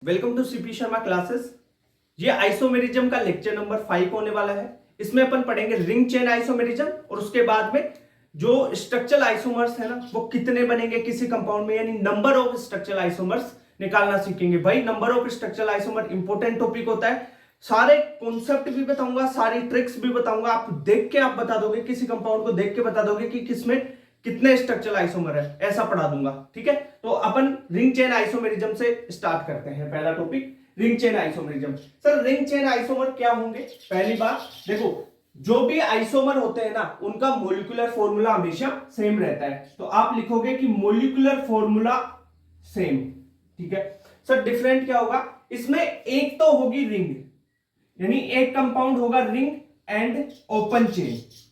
Welcome to CP Sharma classes. ये isomerism का lecture number 5 होने वाला है। इसमें अपन पढ़ेंगे रिंग चेन आइसोमेरिज्म और उसके बाद में जो स्ट्रक्चरल आइसोमर्स है ना वो कितने बनेंगे किसी कंपाउंड में, यानी नंबर ऑफ स्ट्रक्चरल आइसोमर्स निकालना सीखेंगे। भाई number of structural isomer important topic होता है। सारे कॉन्सेप्ट भी बताऊंगा, सारी ट्रिक्स भी बताऊंगा। आप देख के आप बता दोगे, किसी कंपाउंड को देख के बता दोगे कि किसमें कितने स्ट्रक्चरल आइसोमर है, ऐसा पढ़ा दूंगा। ठीक है, तो अपन रिंग चेन आइसोमेरिज्म से स्टार्ट करते हैं। पहला topic ring chain isomerism. Sir ring chain isomer क्या होंगे? पहली बात देखो, जो भी आइसोमर होते हैं ना उनका मोलिकुलर फॉर्मूला हमेशा सेम रहता है। तो आप लिखोगे कि मोलिकुलर फॉर्मूला सेम। ठीक है सर, डिफरेंट क्या होगा इसमें? एक तो होगी रिंग, यानी एक कंपाउंड होगा रिंग एंड ओपन चेन।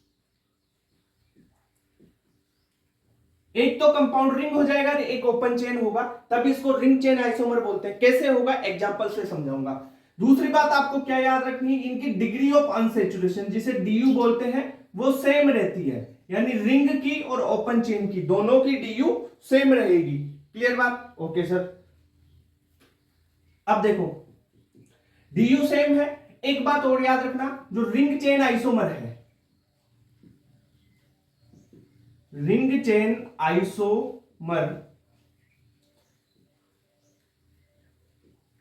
एक तो कंपाउंड रिंग हो जाएगा, एक ओपन चेन होगा, तब इसको रिंग चेन आइसोमर बोलते हैं। कैसे होगा एग्जांपल से समझाऊंगा। दूसरी बात आपको क्या याद रखनी है, इनकी डिग्री ऑफ अनसैचुरेशन जिसे डीयू बोलते हैं वो सेम रहती है, यानी रिंग की और ओपन चेन की दोनों की डीयू सेम रहेगी। क्लियर बात? Okay sir. अब देखो डीयू सेम है। एक बात और याद रखना, जो रिंग चेन आइसोमर है, ring chain isomer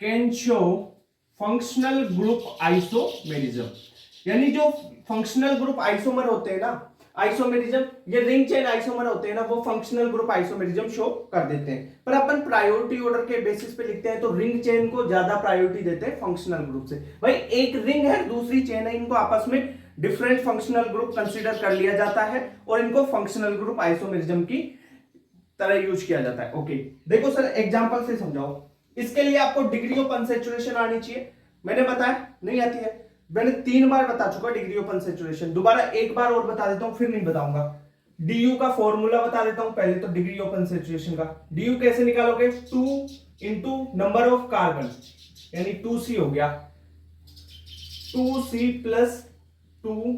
can show functional group isomerism, यानी जो फंक्शनल ग्रुप आइसोमर होते हैं ना आइसोमेरिज्म, ये रिंग चेन आइसोमर होते हैं ना वो फंक्शनल ग्रुप आइसोमेरिज्म शो कर देते हैं। पर अपन प्रायोरिटी ऑर्डर के बेसिस पे लिखते हैं तो रिंग चेन को ज्यादा प्रायोरिटी देते हैं फंक्शनल ग्रुप से। भाई एक रिंग है दूसरी चेन है, इनको आपस में डिफरेंट फंक्शनल ग्रुप कंसीडर कर लिया जाता है और इनको फंक्शनल ग्रुप आइसोमेरिज्म की तरह यूज किया जाता है। ओके देखो सर एग्जांपल से समझाओ। इसके लिए आपको डिग्री ऑफ अनसैचुरेशन आनी चाहिए। मैंने बताया नहीं आती है, मैंने 3 बार बता चुका डिग्री ऑफ अनसैचुरेशन। दोबारा एक बार और बता देता हूं, फिर नहीं बताऊंगा। डीयू का फॉर्मूला बता देता हूं पहले तो डिग्री ऑफ अनसैचुरेशन का। डीयू कैसे निकालोगे? 2 इंटू नंबर ऑफ कार्बन, यानी 2C हो गया, 2C plus 2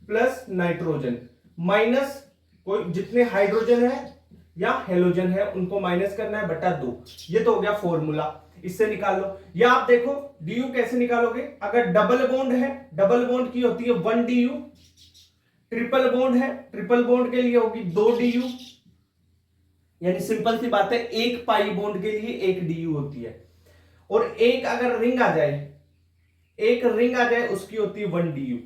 plus nitrogen minus कोई जितने हाइड्रोजन है या हेलोजन है उनको माइनस करना है बटा 2। ये तो हो गया फॉर्मूला, इससे निकाल लो। या आप देखो डीयू कैसे निकालोगे, अगर डबल बॉन्ड है, डबल बॉन्ड की होती है 1 डीयू, ट्रिपल बॉन्ड है, ट्रिपल बॉन्ड के लिए होगी 2 डीयू, यानी सिंपल सी बात है एक पाई बॉन्ड के लिए 1 डीयू होती है। और एक अगर रिंग आ जाए, एक रिंग आ जाए उसकी होती है 1 डीयू।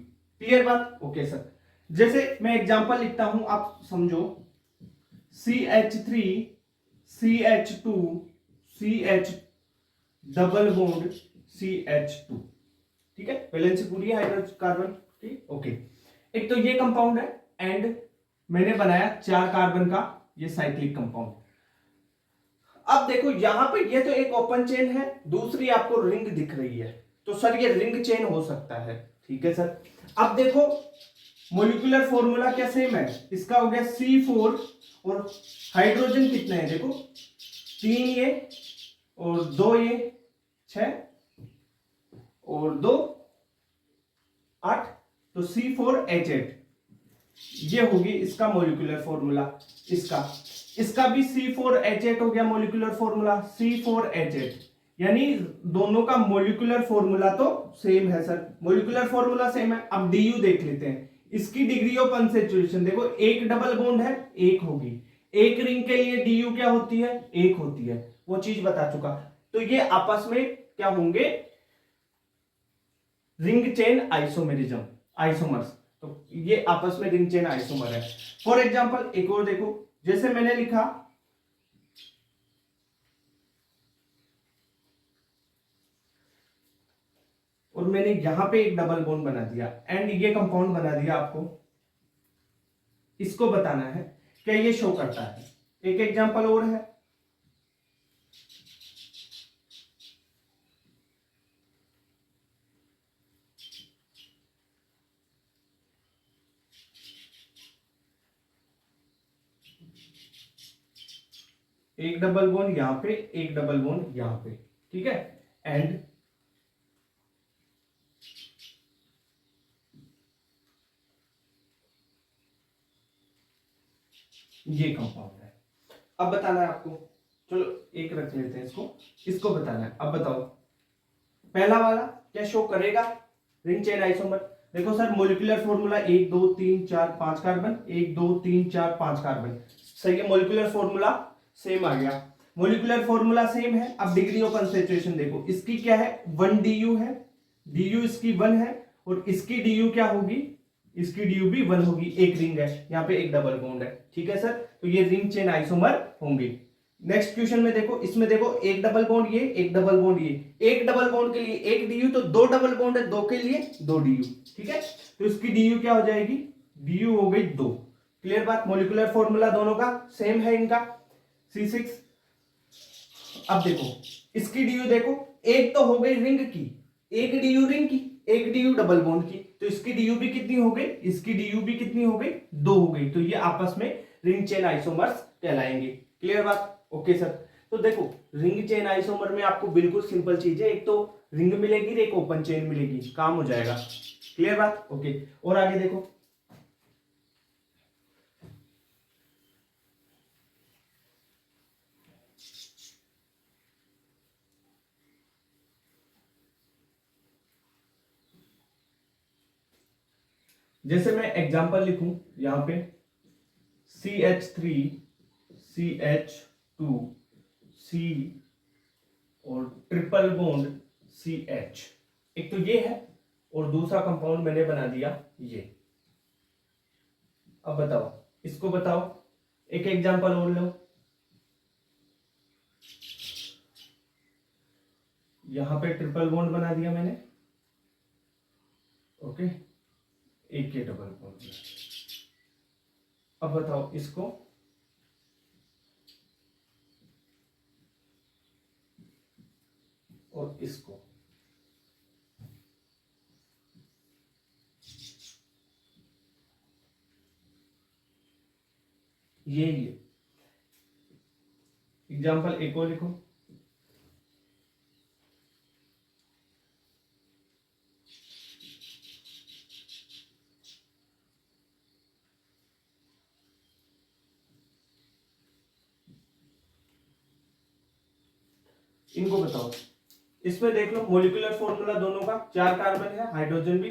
क्लियर बात? Okay sir. जैसे मैं एग्जांपल लिखता हूं आप समझो, CH3 CH2 CH double bond CH2। ठीक है, वैलेंसी पूरी है हाइड्रोजन कार्बन। ठीक ओके, एक तो ये कंपाउंड है एंड मैंने बनाया 4 कार्बन का ये साइक्लिक कंपाउंड। अब देखो यहां पे ये तो एक ओपन चेन है, दूसरी आपको रिंग दिख रही है, तो सर ये रिंग चेन हो सकता है। ठीक है सर। अब देखो मोलिकुलर फॉर्मूला क्या सेम है, इसका हो गया C4 और हाइड्रोजन कितने हैं देखो, 3 ये और 2 ये 6 और 2 8, तो C4H8 ये होगी इसका मोलिकुलर फॉर्मूला। इसका भी C4H8 हो गया मोलिकुलर फॉर्मूला, C4H8, यानी दोनों का मोलिकुलर फॉर्मूला तो सेम है सर, मोलिकुलर फॉर्मूला सेम है। अब डीयू देख लेते हैं, इसकी डिग्री ऑफ अनसैचुरेशन देखो, एक डबल बॉन्ड है 1 होगी, एक रिंग के लिए डीयू क्या होती है? 1 होती है, वो चीज बता चुका। तो ये आपस में क्या होंगे? रिंग चेन आइसोमेरिज्म आइसोमर्स, तो ये आपस में रिंग चेन आइसोमर है। फॉर एग्जांपल एक और देखो, जैसे मैंने लिखा और मैंने यहां पे एक डबल बॉन्ड बना दिया एंड ये कंपाउंड बना दिया, आपको इसको बताना है क्या ये शो करता है। एक एग्जांपल और है, एक डबल बॉन्ड यहां पे, एक डबल बॉन्ड यहां पे। ठीक है, एंड ये कंपाउंड है। अब बताना है आपको, चलो एक रख लेते हैं इसको बताना है। अब बताओ पहला वाला क्या शो करेगा रिंग चेन आइसोमर। देखो sir molecular formula 1 2 3 4 5 carbon, 1 2 3 4 5 carbon, सही है। मोलिकुलर फॉर्मूला सेम आ गया, मोलिकुलर फॉर्मूला सेम है। अब डिग्री ऑफ कंसंट्रेशन देखो, इसकी क्या है 1 डी है, डी इसकी 1 है, और इसकी डी क्या होगी, इसकी डी भी 1 होगी। एक रिंग है, यहाँ पे एक डबल बॉन्ड है, ठीक है सर। तो ये रिंग चेन आइसोमर होंगे। नेक्स्ट क्वेश्चन में देखो, इसमें देखो एक डबल बॉन्ड ये, एक डबल बॉन्ड ये, एक डबल बॉन्ड के लिए एक डी तो दो डबल बॉन्ड है, दो के लिए दो डी, ठीक है। तो इसकी डी क्या हो जाएगी, डी हो गई 2। क्लियर बात। मोलिकुलर फॉर्मूला दोनों का सेम है इनका C6। अब देखो इसकी डी देखो, एक तो हो गई रिंग की, एक डी रिंग की, एक डी डबल बॉन्ड की, तो इसकी डी भी कितनी हो गई, इसकी डी भी कितनी हो गई 2 हो गई। तो ये आपस में रिंग चेन आइसोमर्स कहलाएंगे। क्लियर बात। Okay sir. तो देखो रिंग चेन आइसोमर में आपको बिल्कुल सिंपल चीज है, एक तो रिंग मिलेगी, एक ओपन चेन मिलेगी, काम हो जाएगा। क्लियर बात। ओके और आगे देखो, जैसे मैं एग्जांपल लिखूं यहां पे CH3 CH2 C और ट्रिपल बॉन्ड CH, एक तो ये है और दूसरा कंपाउंड मैंने बना दिया ये। अब बताओ इसको बताओ, एक एग्जांपल और लो, यहां पे ट्रिपल बॉन्ड बना दिया मैंने, ओके, एक के डबल बॉन्ड। अब बताओ इसको, और इसको, ये एग्जांपल एक और लिखो, इनको बताओ। इसमें देख लो मोलिकुलर फॉर्मूला दोनों का 4 कार्बन है, हाइड्रोजन भी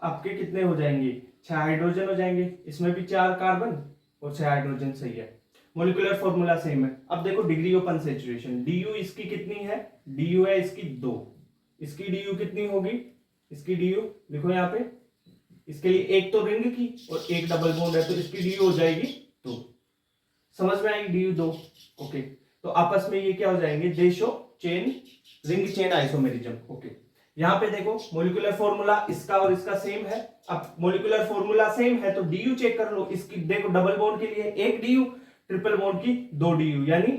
आपके कितने हो जाएंगे 6 हाइड्रोजन हो जाएंगे, इसमें भी 4 कार्बन और 6 हाइड्रोजन, सही है। मोलिकुलर फॉर्मूला सेम है। अब देखो डिग्री ऑफ अनसैचुरेशन, डीयू इसकी कितनी है, डीयू है इसकी 2, इसकी डीयू कितनी होगी, इसकी डीयू देखो यहाँ पे, इसके लिए एक तो रिंग की और एक डबल बॉन्ड है, तो इसकी डीयू हो जाएगी 2। समझ में आएगी डीयू 2। ओके तो आपस में ये क्या हो जाएंगे, दे show chain ring chain isomerism. Okay यहाँ पे देखो मोलिकुलर फॉर्मूला इसका और इसका सेम है। अब मोलिकुलर फॉर्मूला सेम है तो डीयू चेक कर लो, इसकी देखो डबल बॉन्ड के लिए एक डीयू, ट्रिपल बॉन्ड की 2 डीयू, यानी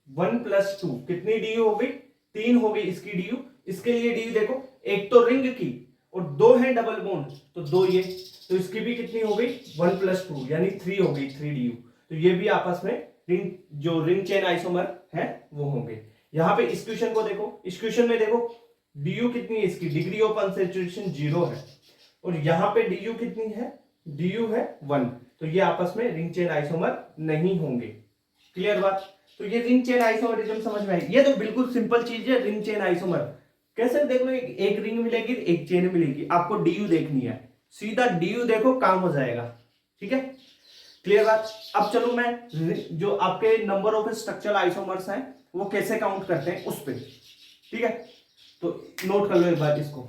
1 + 2 कितनी डीयू हो गई, 3 हो गई इसकी डीयू। इसके लिए डीयू देखो, एक तो रिंग की और 2 है डबल बॉन्ड, तो 2 ये, तो इसकी भी कितनी हो गई 1 + 2 यानी 3 हो गई, 3 डीयू। तो ये भी आपस में रिंग जो रिंग चेन आइसोमर है वो होंगे। यहां पे इस क्वेश्चन को देखो, इस क्वेश्चन में देखो डीयू कितनी है, इसकी डिग्री ऑफ अनसैचुरेशन 0 है, और यहां पे डीयू कितनी है, डीयू है 1, तो ये आपस में रिंग चेन आइसोमर नहीं होंगे। क्लियर बात। तो ये रिंग चेन आइसोमरिज्म समझ में आई। ये तो बिल्कुल सिंपल चीज है रिंग चेन आइसोमर। कैसे देख लो, एक रिंग मिलेगी एक चेन मिलेगी, आपको डीयू देखनी है, सीधा डीयू देखो काम हो जाएगा, ठीक है। क्लियर बात। अब चलो मैं जो आपके नंबर ऑफ स्ट्रक्चरल आइसोमर्स हैं वो कैसे काउंट करते हैं उस पर, ठीक है। तो नोट कर लो एक बात इसको।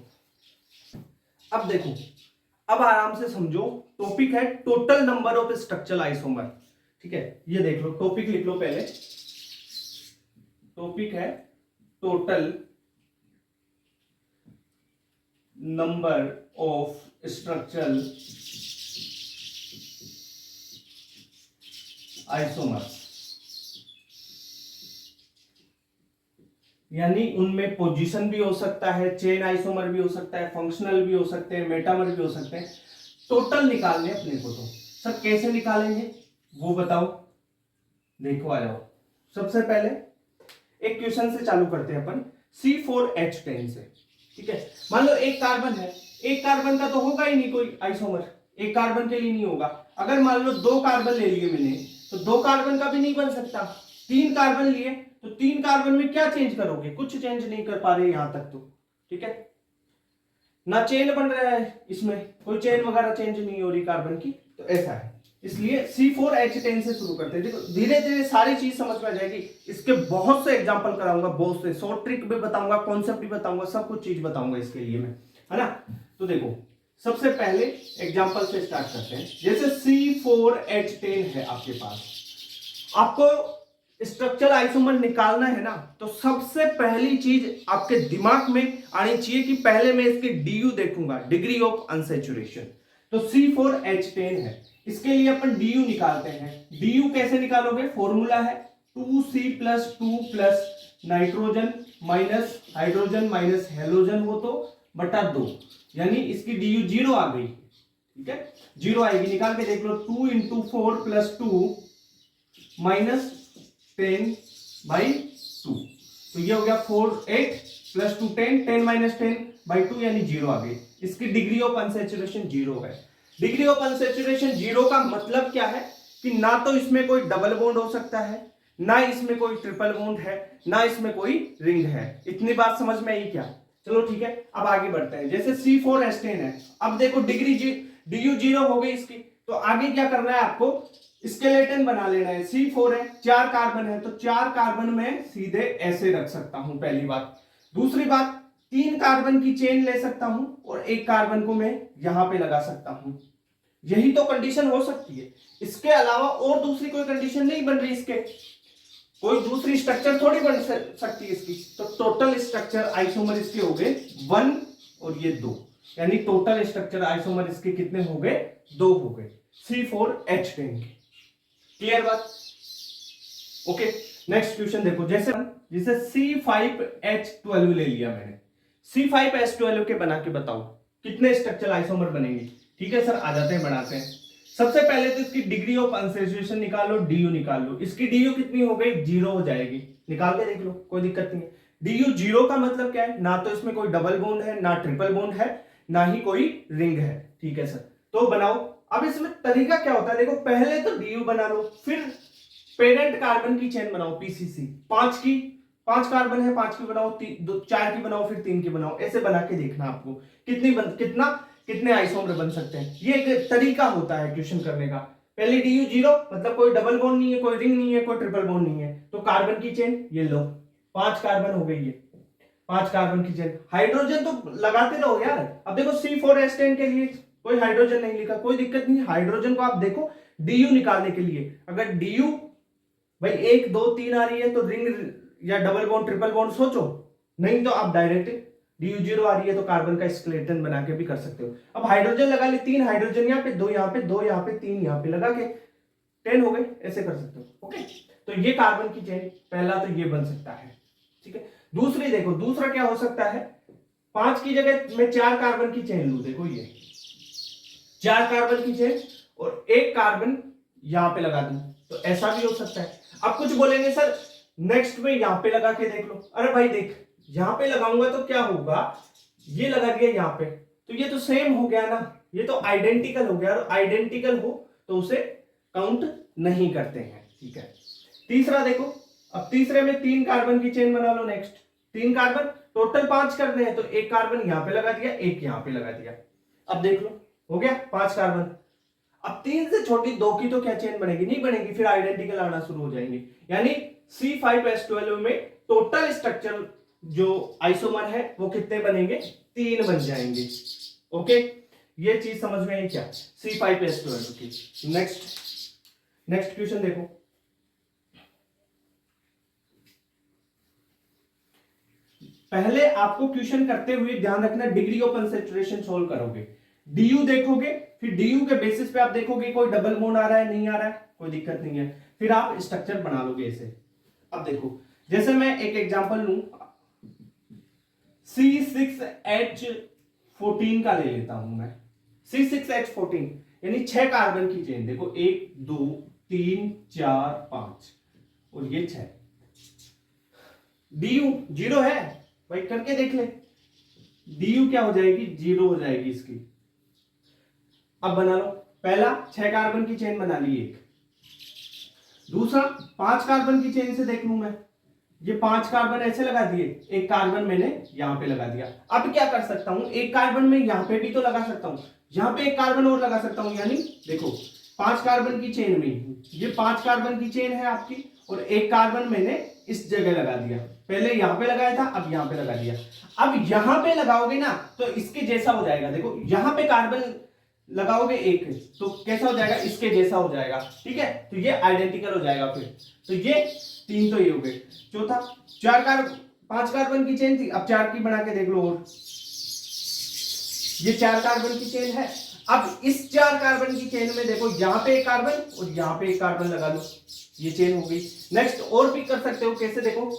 अब देखो, अब आराम से समझो, टॉपिक है total number of structural isomer, ठीक है। ये देख लो, टॉपिक लिख लो पहले, टॉपिक है total number of structural isomers, यानी उनमें पोजीशन भी हो सकता है, चेन आइसोमर भी हो सकता है, फंक्शनल भी हो सकते हैं, मेटामर भी हो सकते हैं। टोटल निकालने अपने को, तो सर कैसे निकालेंगे वो बताओ। देखो आ जाओ, सबसे पहले एक क्वेश्चन से चालू करते हैं अपन, C4H10 से, ठीक है। मान लो एक कार्बन है, एक कार्बन का तो होगा ही नहीं कोई आइसोमर, एक कार्बन के लिए नहीं होगा। अगर मान लो 2 कार्बन ले लिए मैंने, तो 2 कार्बन का भी नहीं बन सकता। 3 कार्बन लिए तो 3 कार्बन में क्या चेंज करोगे? कुछ चेंज नहीं कर पा रहे यहां तक तो, ठीक है ना, चेन बन रहा है, इसमें कोई चेन वगैरह चेंज नहीं हो रही कार्बन की, तो ऐसा है। इसलिए C4H10 से शुरू करते हैं। देखो धीरे धीरे सारी चीज समझ में आ जाएगी, इसके बहुत से एग्जांपल कराऊंगा, बहुत से शॉर्ट ट्रिक भी बताऊंगा, कॉन्सेप्ट भी बताऊंगा, सब कुछ चीज बताऊंगा इसके लिए मैं, है ना। तो देखो सबसे पहले एग्जांपल से स्टार्ट करते हैं। जैसे C4H10 है आपके पास, आपको स्ट्रक्चरल आइसोमर निकालना है ना, तो सबसे पहली चीज आपके दिमाग में आनी चाहिए कि पहले मैं इसकी DU देखूंगा, डिग्री ऑफ अनसैचुरेशन। तो C4H10 है, इसके लिए अपन DU निकालते हैं। DU कैसे निकालोगे? फॉर्मूला है 2C+2 plus nitrogen minus hydrogen minus halogen हो तो बटा 2, यानी इसकी DU 0 आ गई, ठीक है 0 आएगी, निकाल के देख लो। 2 इंटू 4 प्लस 2 माइनस 10/2, तो ये हो गया 4 8 प्लस 2 10, 10 माइनस 10/2 यानी 0 आ गई। इसकी डिग्री ऑफ अनसैचुरेशन 0 है। डिग्री ऑफ अनसैचुरेशन 0 का मतलब क्या है कि ना तो इसमें कोई डबल बॉन्ड हो सकता है, ना इसमें कोई ट्रिपल बॉन्ड है, ना इसमें कोई रिंग है। इतनी बात समझ में आई क्या? चलो ठीक है, अब आगे बढ़ते हैं। जैसे C4H10 है, अब देखो डिग्री DU 0 हो गई इसकी, तो आगे क्या करना है आपको? स्केलेटन बना लेना है। C4 है, 4 कार्बन है, तो 4 कार्बन में सीधे ऐसे रख सकता हूं, पहली बात। दूसरी बात, 3 कार्बन की चेन ले सकता हूं और 1 कार्बन को मैं यहां पे लगा सकता हूं। यही तो कंडीशन हो सकती है, इसके अलावा और दूसरी कोई कंडीशन नहीं बन रही, इसके कोई दूसरी स्ट्रक्चर थोड़ी बन सकती है इसकी। तो टोटल स्ट्रक्चर आइसोमर इसके हो गए 1 और ये 2, यानी टोटल स्ट्रक्चर आइसोमर इसके कितने हो गए? 2 हो गए C4H10 के। क्लियर बात? ओके, नेक्स्ट क्वेश्चन देखो। जैसे C5H12 ले लिया मैंने, C5H12 के बना के बताओ कितने स्ट्रक्चरल आइसोमर बनेंगे। ठीक है सर, आ जाते हैं, बनाते हैं। सबसे पहले तो इसकी डिग्री ऑफ अनसैचुरेशन निकालो, DU निकाल लो। इसकी DU कितनी हो गई? 0 हो जाएगी, निकाल के देख लो, कोई दिक्कत नहीं है। DU 0 का मतलब क्या है? ना तो इसमें कोई डबल बॉन्ड है, ना ट्रिपल बॉन्ड है, ना ही कोई रिंग है। ठीक है सर, तो बनाओ। अब इसमें तरीका क्या होता है, देखो पहले तो DU बना लो, फिर पेरेंट कार्बन की चेन बनाओ PCC, 5 कार्बन है, 5 की बनाओ, 4 की बनाओ, फिर 3 की बनाओ। ऐसे बना के देखना आपको कितने आइसोमर बन सकते हैं। ये एक तरीका होता है क्वेश्चन करने का। पहले DU 0 मतलब कोई डबल बॉन्ड नहीं है, कोई रिंग नहीं है, कोई ट्रिपल बॉन्ड नहीं है, तो कार्बन की चेन ये लो, 5 कार्बन हो गई है, 5 कार्बन की चेन। हाइड्रोजन तो लगाते रहो यार। अब देखो C4H10 के लिए कोई हाइड्रोजन नहीं लिखा, कोई दिक्कत नहीं। हाइड्रोजन को आप देखो DU निकालने के लिए, अगर DU भाई 1 2 3 आ रही है तो रिंग या डबल बॉन्ड ट्रिपल बॉन्ड सोचो, नहीं तो आप डायरेक्ट DU 0 आ रही है तो कार्बन का स्केलेटन बना के भी कर सकते हो। अब हाइड्रोजन लगा ले, 3 हाइड्रोजन यहाँ पे, 2 यहाँ पे, 2 यहाँ पे, 3 यहाँ पे, लगा के 10 हो गए, ऐसे कर सकते हो। ओके, तो ये कार्बन की चेन पहला तो ये बन सकता है। ठीक है, दूसरी देखो, दूसरा क्या हो सकता है? 5 की जगह मैं 4 कार्बन की चेन लू। देखो ये 4 कार्बन की चेन और 1 कार्बन यहां पे लगा दूं, तो ऐसा भी हो सकता है। अब कुछ बोलेंगे सर नेक्स्ट में यहां पे लगा के देख लो। अरे भाई देख, यहां पे लगाऊंगा तो क्या होगा, ये लगा दिया यहां पे, तो ये तो सेम हो गया ना, ये तो आइडेंटिकल हो गया, और आइडेंटिकल हो तो उसे काउंट नहीं करते हैं। ठीक है, तीसरा देखो, अब तीसरे में 3 कार्बन की चेन बना लो। नेक्स्ट 3 कार्बन, टोटल 5 करने हैं, तो 1 कार्बन यहां पे लगा दिया, 1 यहां पे लगा दिया। अब देख लो, हो गया 5 कार्बन। अब 3 से छोटी 2 की तो क्या चेन बनेगी? नहीं बनेगी, फिर आइडेंटिकल आना शुरू हो जाएंगे। यानी C5H12 में टोटल स्ट्रक्चर जो आइसोमर है वो कितने बनेंगे? 3 बन जाएंगे। ओके, ये चीज समझ में आई क्या C5H12 की? नेक्स्ट क्वेश्चन देखो। पहले आपको क्वेश्चन करते हुए ध्यान रखना, डिग्री ऑफ अनसैचुरेशन सोल्व करोगे, DU देखोगे, फिर DU के बेसिस पे आप देखोगे कोई डबल बॉन्ड आ रहा है, नहीं आ रहा है, कोई दिक्कत नहीं है, फिर आप स्ट्रक्चर बना लोगे ऐसे। अब देखो, जैसे मैं एक एग्जांपल लूं, C6H14 का ले लेता हूं मैं। C6H14 यानी 6 कार्बन की चेन, देखो 1 2 3 4 5 और ये 6। DU 0 है भाई, करके देख ले, DU क्या हो जाएगी? 0 हो जाएगी इसकी। अब बना लो, पहला 6 कार्बन की चेन बना ली एक, दूसरा 5 कार्बन की चेन से देख लूं मैं, ये 5 कार्बन ऐसे लगा दिए, एक कार्बन मैंने यहां पे लगा दिया। अब क्या कर सकता हूं, एक कार्बन में यहां पे भी तो लगा सकता हूं, यहां पे एक कार्बन और लगा सकता हूं, यानी देखो 5 कार्बन की चेन में, ये 5 कार्बन की चेन है आपकी, और एक कार्बन मैंने इस जगह लगा दिया, पहले यहां पे लगाया था, अब यहां पे लगा दिया। अब यहां पे लगाओगे ना तो इसके जैसा हो जाएगा, देखो यहां पे कार्बन लगाओगे एक, तो कैसा हो जाएगा, इसके जैसा हो जाएगा, ठीक है, तो ये आइडेंटिकल हो जाएगा फिर। तो ये 3 तो ये हो गए। चौथा, 5 कार्बन की चेन थी, अब 4 की बना के देख लो, और ये 4 कार्बन की चेन है। अब इस 4 कार्बन की चेन में देखो यहां पे एक कार्बन और यहां पे एक कार्बन लगा लो, ये चेन हो गई। नेक्स्ट और भी कर सकते हो, कैसे देखो,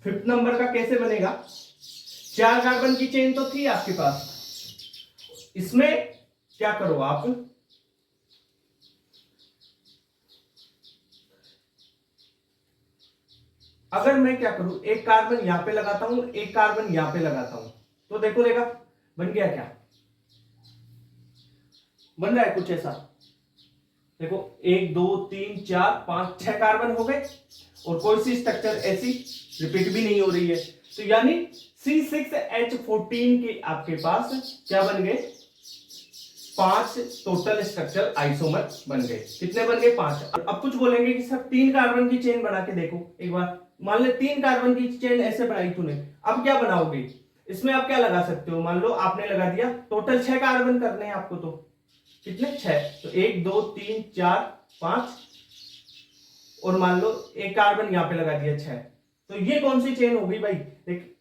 फिफ्थ नंबर का कैसे बनेगा, 4 कार्बन की चेन तो थी आपके पास, इसमें क्या करो आप, अगर मैं क्या करूं, एक कार्बन यहां पे लगाता हूं, एक कार्बन यहां पे लगाता हूं, तो देखो देखा बन गया क्या, बन रहा है कुछ ऐसा, देखो 1 2 3 4 5 6 कार्बन हो गए, और कोई सी स्ट्रक्चर ऐसी रिपीट भी नहीं हो रही है, तो यानी C6H14 के आपके पास क्या बन गए, 5 टोटल स्ट्रक्चर आइसोमर बन गए। कितने बन गए, 5। अब कुछ बोलेंगे कि सर 3 कार्बन की चेन बना के देखो एक बार, मान ले 3 कार्बन की चेन ऐसे बनाई तूने, अब क्या बनाओगे, इसमें आप क्या लगा सकते हो, मान लो आपने लगा दिया, टोटल 6 कार्बन करने हैं आपको, तो कितने, 6, तो 1 2 3 4 5, और मान लो एक कार्बन यहां पे लगा दिया 6, तो ये कौन सी चेन होगी भाई, देख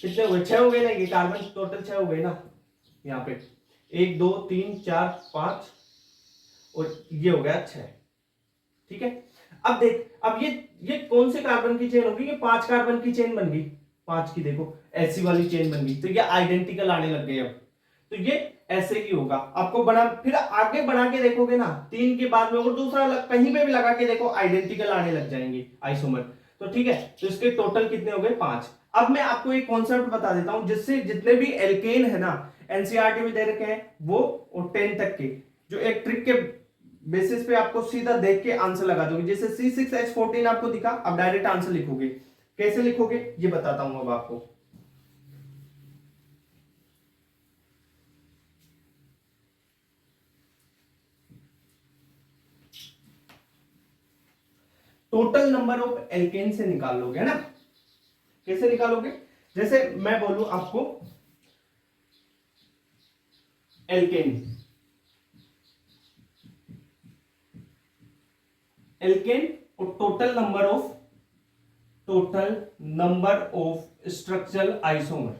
कितने हुए, 6 हो गए ना, ये कार्बन टोटल 6 हो गए ना, यहाँ पे 1 2 3 4 5, और ये हो गया 6, ठीक है। अब देख, अब ये कौन से कार्बन की चेन होगी, ये 5 कार्बन की चेन बन गई, 5 की देखो ऐसी वाली चेन बन गई, तो ये आइडेंटिकल आने लग गए अब, तो ये ऐसे ही होगा आपको बना, फिर आगे बना के देखोगे ना, 3 के बाद में और दूसरा कहीं पे भी लगा के देखो, आइडेंटिकल आने लग जाएंगे आइसोमर, तो ठीक है, तो इसके टोटल कितने हो गए, 5। अब मैं आपको एक कॉन्सेप्ट बता देता हूं, जिससे जितने भी एल्केन है ना, एनसीईआरटी में दे रखे हैं वो, और 10 तक के, जो एक ट्रिक के बेसिस पे आपको सीधा देख के आंसर लगा दोगे, जैसे C6H14 आपको दिखा, अब डायरेक्ट आंसर लिखोगे, कैसे लिखोगे ये बताता हूं अब आपको। टोटल नंबर ऑफ एल्केन से निकाल लोगे, है ना, कैसे निकालोगे, जैसे मैं बोलूं आपको एल्केन, एल्केन और total number of structural isomer,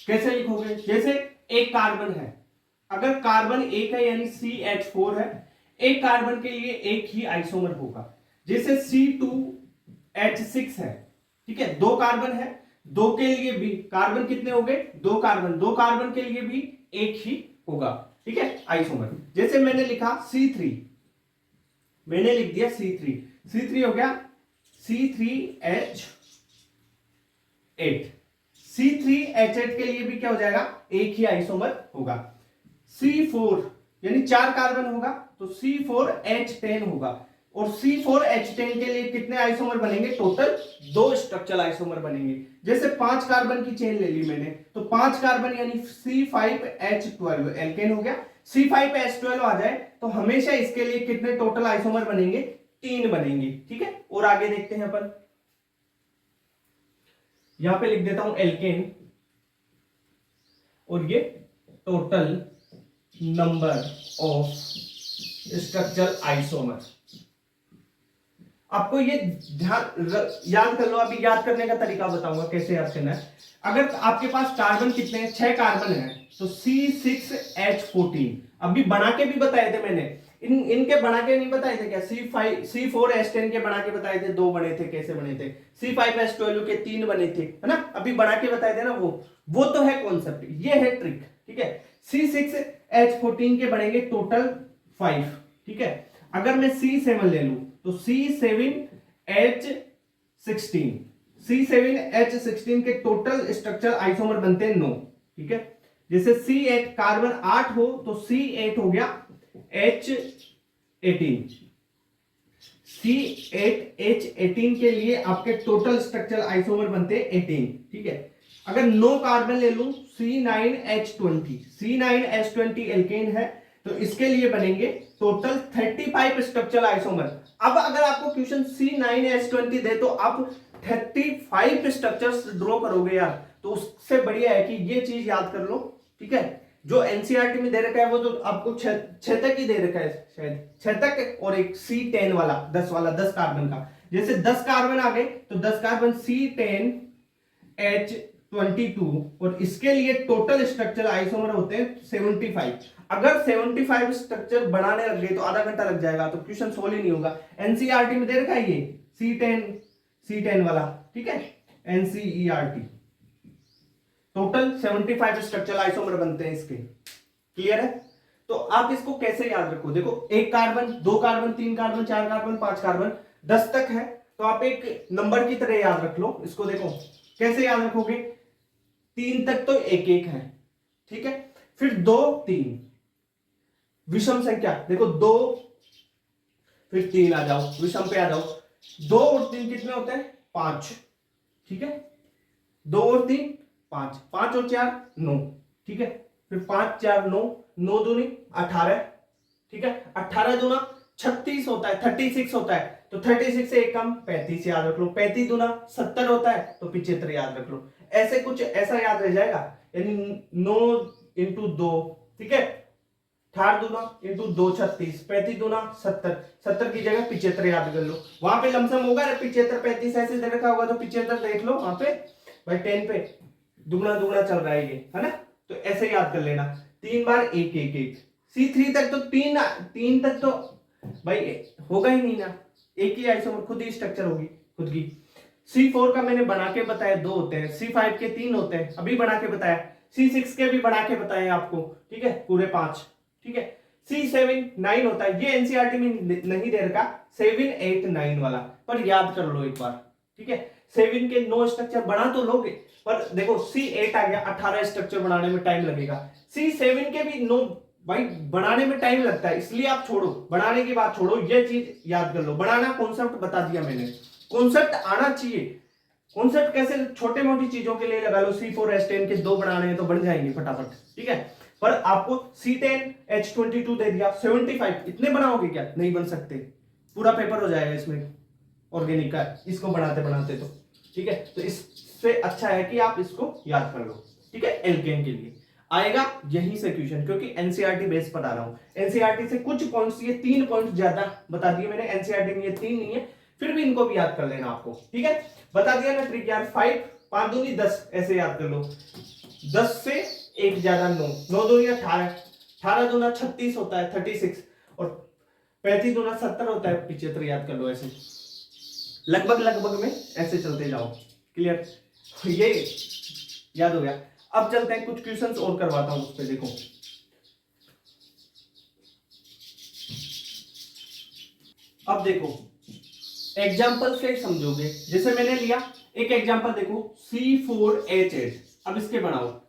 कैसे लिखोगे, जैसे एक कार्बन है, अगर कार्बन एक है यानी CH4 है, एक कार्बन के लिए एक ही आइसोमर होगा, जैसे C2H6 है, ठीक है, 2 कार्बन है, 2 के लिए भी कार्बन कितने हो गए, 2 कार्बन, 2 कार्बन के लिए भी एक ही होगा, ठीक है, आइसोमर। जैसे मैंने लिखा C3, मैंने लिख दिया C3 हो गया C3H8, C3H8 के लिए भी क्या हो जाएगा, एक ही आइसोमर होगा। C4 यानी 4 कार्बन होगा, तो C4H10 होगा, और C4H10 के लिए कितने आइसोमर बनेंगे, टोटल 2 स्ट्रक्चरल आइसोमर बनेंगे। जैसे 5 कार्बन की चेन ले ली मैंने, तो 5 कार्बन यानी C5H12 एल्केन हो गया, C5H12 आ जाए तो हमेशा इसके लिए कितने टोटल आइसोमर बनेंगे, 3 बनेंगे, ठीक है। और आगे देखते हैं अपन, यहां पे लिख देता हूं एल्केन, और ये total number of structural isomer, आपको ये ध्यान याद कर लो, अभी याद करने का तरीका बताऊंगा कैसे याद करना है। अगर आपके पास कार्बन कितने हैं, 6 कार्बन है, तो C6H14, अभी बना के भी बताए थे मैंने, इनके बना के नहीं बताए थे क्या, C4H10 के बना के बताए थे, 2 बने थे, कैसे बने थे, C5H12 के 3 बने थे, है ना, अभी बना के बताए थे ना, वो तो है कॉन्सेप्ट, ये है ट्रिक, ठीक है। C6H14 के बनेंगे टोटल 5, ठीक है। अगर मैं C7 ले लूं तो C7H16 के टोटल स्ट्रक्चर आइसोमर बनते हैं 9, ठीक है। जैसे C8 कार्बन 8 हो तो C8 हो गया H18, C8H18 के लिए आपके टोटल स्ट्रक्चर आइसोमर बनते हैं 18, ठीक है। अगर 9 कार्बन ले लूं C9H20, C9H20 एल्केन है तो इसके लिए बनेंगे टोटल 35 स्ट्रक्चरल आइसोमर। अब अगर आपको क्वेश्चन C9H20 दे तो आप 35 स्ट्रक्चर्स ड्रॉ करोगे यार, तो उससे बढ़िया है कि ये चीज याद कर लो, ठीक है। जो एनसीईआरटी में दे रखा है वो तो आपको 6 तक ही दे रखा है, शायद 6 तक, और एक C10 वाला 10 वाला 10 कार्बन का। जैसे 10 कार्बन आ गए तो 10 कार्बन C10H22, और इसके लिए टोटल स्ट्रक्चर आइसोमर होते हैं 75। अगर 75 स्ट्रक्चर बनाने लग गए तो आधा घंटा लग जाएगा, तो क्वेश्चन सोल्व ही नहीं होगा। एनसीईआरटी में दे रखा है ये C10 वाला, ठीक है, एनसीईआरटी टोटल 75 स्ट्रक्चरल आइसोमर बनते हैं इसके, क्लियर है। तो आप इसको कैसे याद रखो, देखो 1 carbon 2 carbon 3 carbon 4 carbon 5 carbon 10 तक है, तो आप एक नंबर की तरह याद रख लो इसको। देखो कैसे याद रखोगे, 3 तक तो 1 1 है, ठीक है, फिर 2 3 विषम संख्या, देखो 2 फिर 3 आ जाओ, विषम पे आ जाओ, 2 और 3 कितने होते हैं 5, ठीक है, 2 और 3 5, 5 और 4 9, ठीक है, फिर 5 4 9, 9 दूनी 18, ठीक है, 18 दूना 36 होता है, 36 होता है, तो 36 से एक कम 35 याद रख लो, 35 दूना 70 होता है, तो 75 याद रख लो। ऐसे कुछ ऐसा याद रह जाएगा, यानी 9 इंटू 2, ठीक है, 18 दूना इंटू 2 36, 35 दूना 70, 70 की जगह 75 याद कर लो। वहां पे लमसम होगा 75 35 ऐसे दे रखा होगा तो 75 देख लो वहां पे भाई, 10 पे दुगना दुगना चल रहा है ये, है ना, तो ऐसे याद कर लेना। 3 बार 1 1 1, C3 तक तो 3 तक तो भाई होगा ही नहीं ना, एक ही आइसोमर खुद ही स्ट्रक्चर होगी खुद की। C4 का मैंने बना के बताया 2 होते हैं, C5 के 3 होते हैं, अभी बना के बताया, C6 के भी बना के बताए आपको, ठीक है, पूरे 5, ठीक है, C7 9 होता है, ये एनसीईआरटी में नहीं दे रखा 7 8 9 वाला, पर याद कर लो एक बार, ठीक है। 7 के 9 स्ट्रक्चर बना तो लोगे, पर देखो C8 आ गया, 18 स्ट्रक्चर बनाने में टाइम लगेगा, C7 के भी 9 भाई बनाने में टाइम लगता है, इसलिए आप छोड़ो, बनाने की बात छोड़ो, ये चीज याद कर लो। बनाना कॉन्सेप्ट बता दिया मैंने, कॉन्सेप्ट आना चाहिए। कॉन्सेप्ट कैसे, छोटे मोटी चीजों के लिए लगा लो, C4H10 के 2 बनाने हैं तो बन जाएंगे फटाफट, ठीक है, पर आपको C10H22 दे दिया 75, इतने बनाओगे क्या, नहीं बन सकते, पूरा पेपर हो जाएगा इसमें ऑर्गेनिक का, इसको बनाते बनाते तो, ठीक है। तो इससे अच्छा है कि आप इसको याद कर लो, ठीक है। एल्केन के लिए आएगा यहीं से क्वेश्चन, क्योंकि एनसीईआरटी बेस पर आ रहा हूं, एनसीईआरटी से कुछ पॉइंट्स, ये 3 पॉइंट्स ज्यादा बता दिए मैंने, एनसीईआरटी में ये 3 नहीं है, फिर भी इनको भी याद कर लेना आपको, ठीक है। बता दिया ना ट्रिक यार, 5 5 दूनी 10 ऐसे याद कर लो, 10 से 1 ज्यादा 9, 9 दूनी 18, 18 दूना 36 होता है 36, और 35 दूना 70 होता है 75 याद कर लो। ऐसे लगभग लगभग में ऐसे चलते जाओ, क्लियर, ये याद हो गया। अब चलते हैं कुछ क्वेश्चंस और करवाता हूं उस पे, देखो अब देखो एग्जांपल से समझोगे, जैसे मैंने लिया एक एग्जांपल, देखो C4H8, अब इसके बनाओ।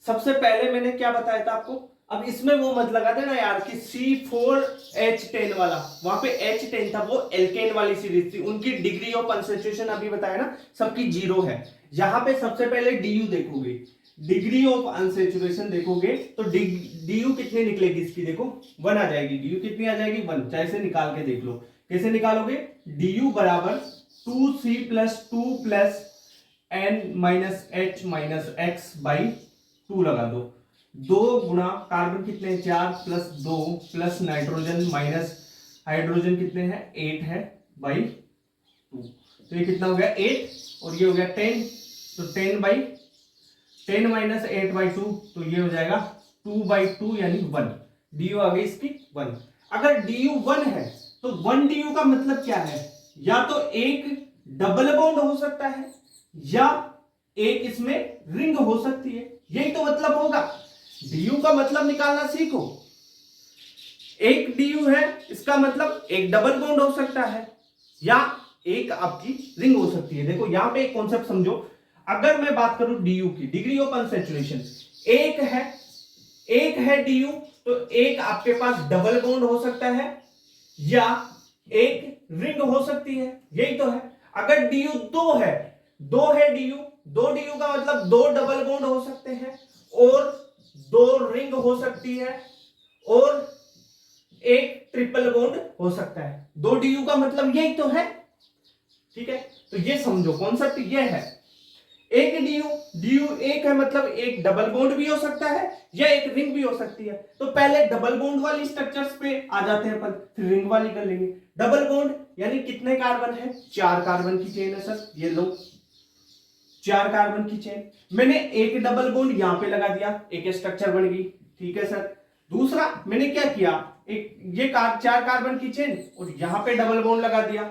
सबसे पहले मैंने क्या बताया था आपको, अब इसमें वो मत लगा देना यार कि C4H10 वाला, वहां पे H10 था, वो एल्केन वाली सीरीज थी, उनकी डिग्री ऑफ अनसैचुरेशन अभी बताया ना सबकी 0 है। यहां पे सबसे पहले DU देखोगे, डिग्री ऑफ अनसैचुरेशन देखोगे तो DU कितनी निकलेगी इसकी, देखो 1 आ जाएगी, DU कितनी आ जाएगी 1, चाहे से निकाल के देख लो, कैसे निकालोगे, DU बराबर 2C + 2 + N - H - X / 2 लगा दो, 2 गुणा कार्बन कितने 4 + 2 + नाइट्रोजन माइनस हाइड्रोजन कितने हैं 8 है / 2, तो ये कितना हो गया 8 और ये हो गया 10, तो 10 - 8/2, तो ये हो जाएगा 2/2 यानी 1, DU आ गई इसकी 1। अगर DU 1 है तो 1 DU का मतलब क्या है, या तो एक डबल बॉन्ड हो सकता है या एक इसमें रिंग हो सकती है, यही तो मतलब होगा। DU का मतलब निकालना सीखो, एक DU है इसका मतलब एक डबल बॉन्ड हो सकता है या एक आपकी रिंग हो सकती है। देखो यहां पे एक कॉन्सेप्ट समझो, अगर मैं बात करूं DU की, डिग्री ऑफ अनसैचुरेशन, एक है DU, तो एक आपके पास डबल बॉन्ड हो सकता है या एक रिंग हो सकती है, यही तो है। अगर DU दो है DU, दो DU का मतलब दो डबल बॉन्ड हो सकते हैं और दो रिंग हो सकती है और एक ट्रिपल बॉन्ड हो सकता है। दो DU का मतलब यही तो है, ठीक है। तो ये समझो कॉन्सेप्ट ये है। एक DU एक है मतलब एक डबल बॉन्ड भी हो सकता है या एक रिंग भी हो सकती है। तो पहले डबल बॉन्ड वाली स्ट्रक्चर्स पे आ जाते हैं अपन, फिर रिंग वाली कर लेंगे। डबल बॉन्ड यानी कितने कार्बन है, 4 कार्बन की चेन है सर, ये लो 4 कार्बन की चेन। मैंने एक डबल बॉन्ड यहां पे लगा दिया, एक स्ट्रक्चर बन गई, ठीक है सर। दूसरा मैंने क्या किया, एक ये 4 कार्बन की चेन और यहां पे डबल बॉन्ड लगा दिया,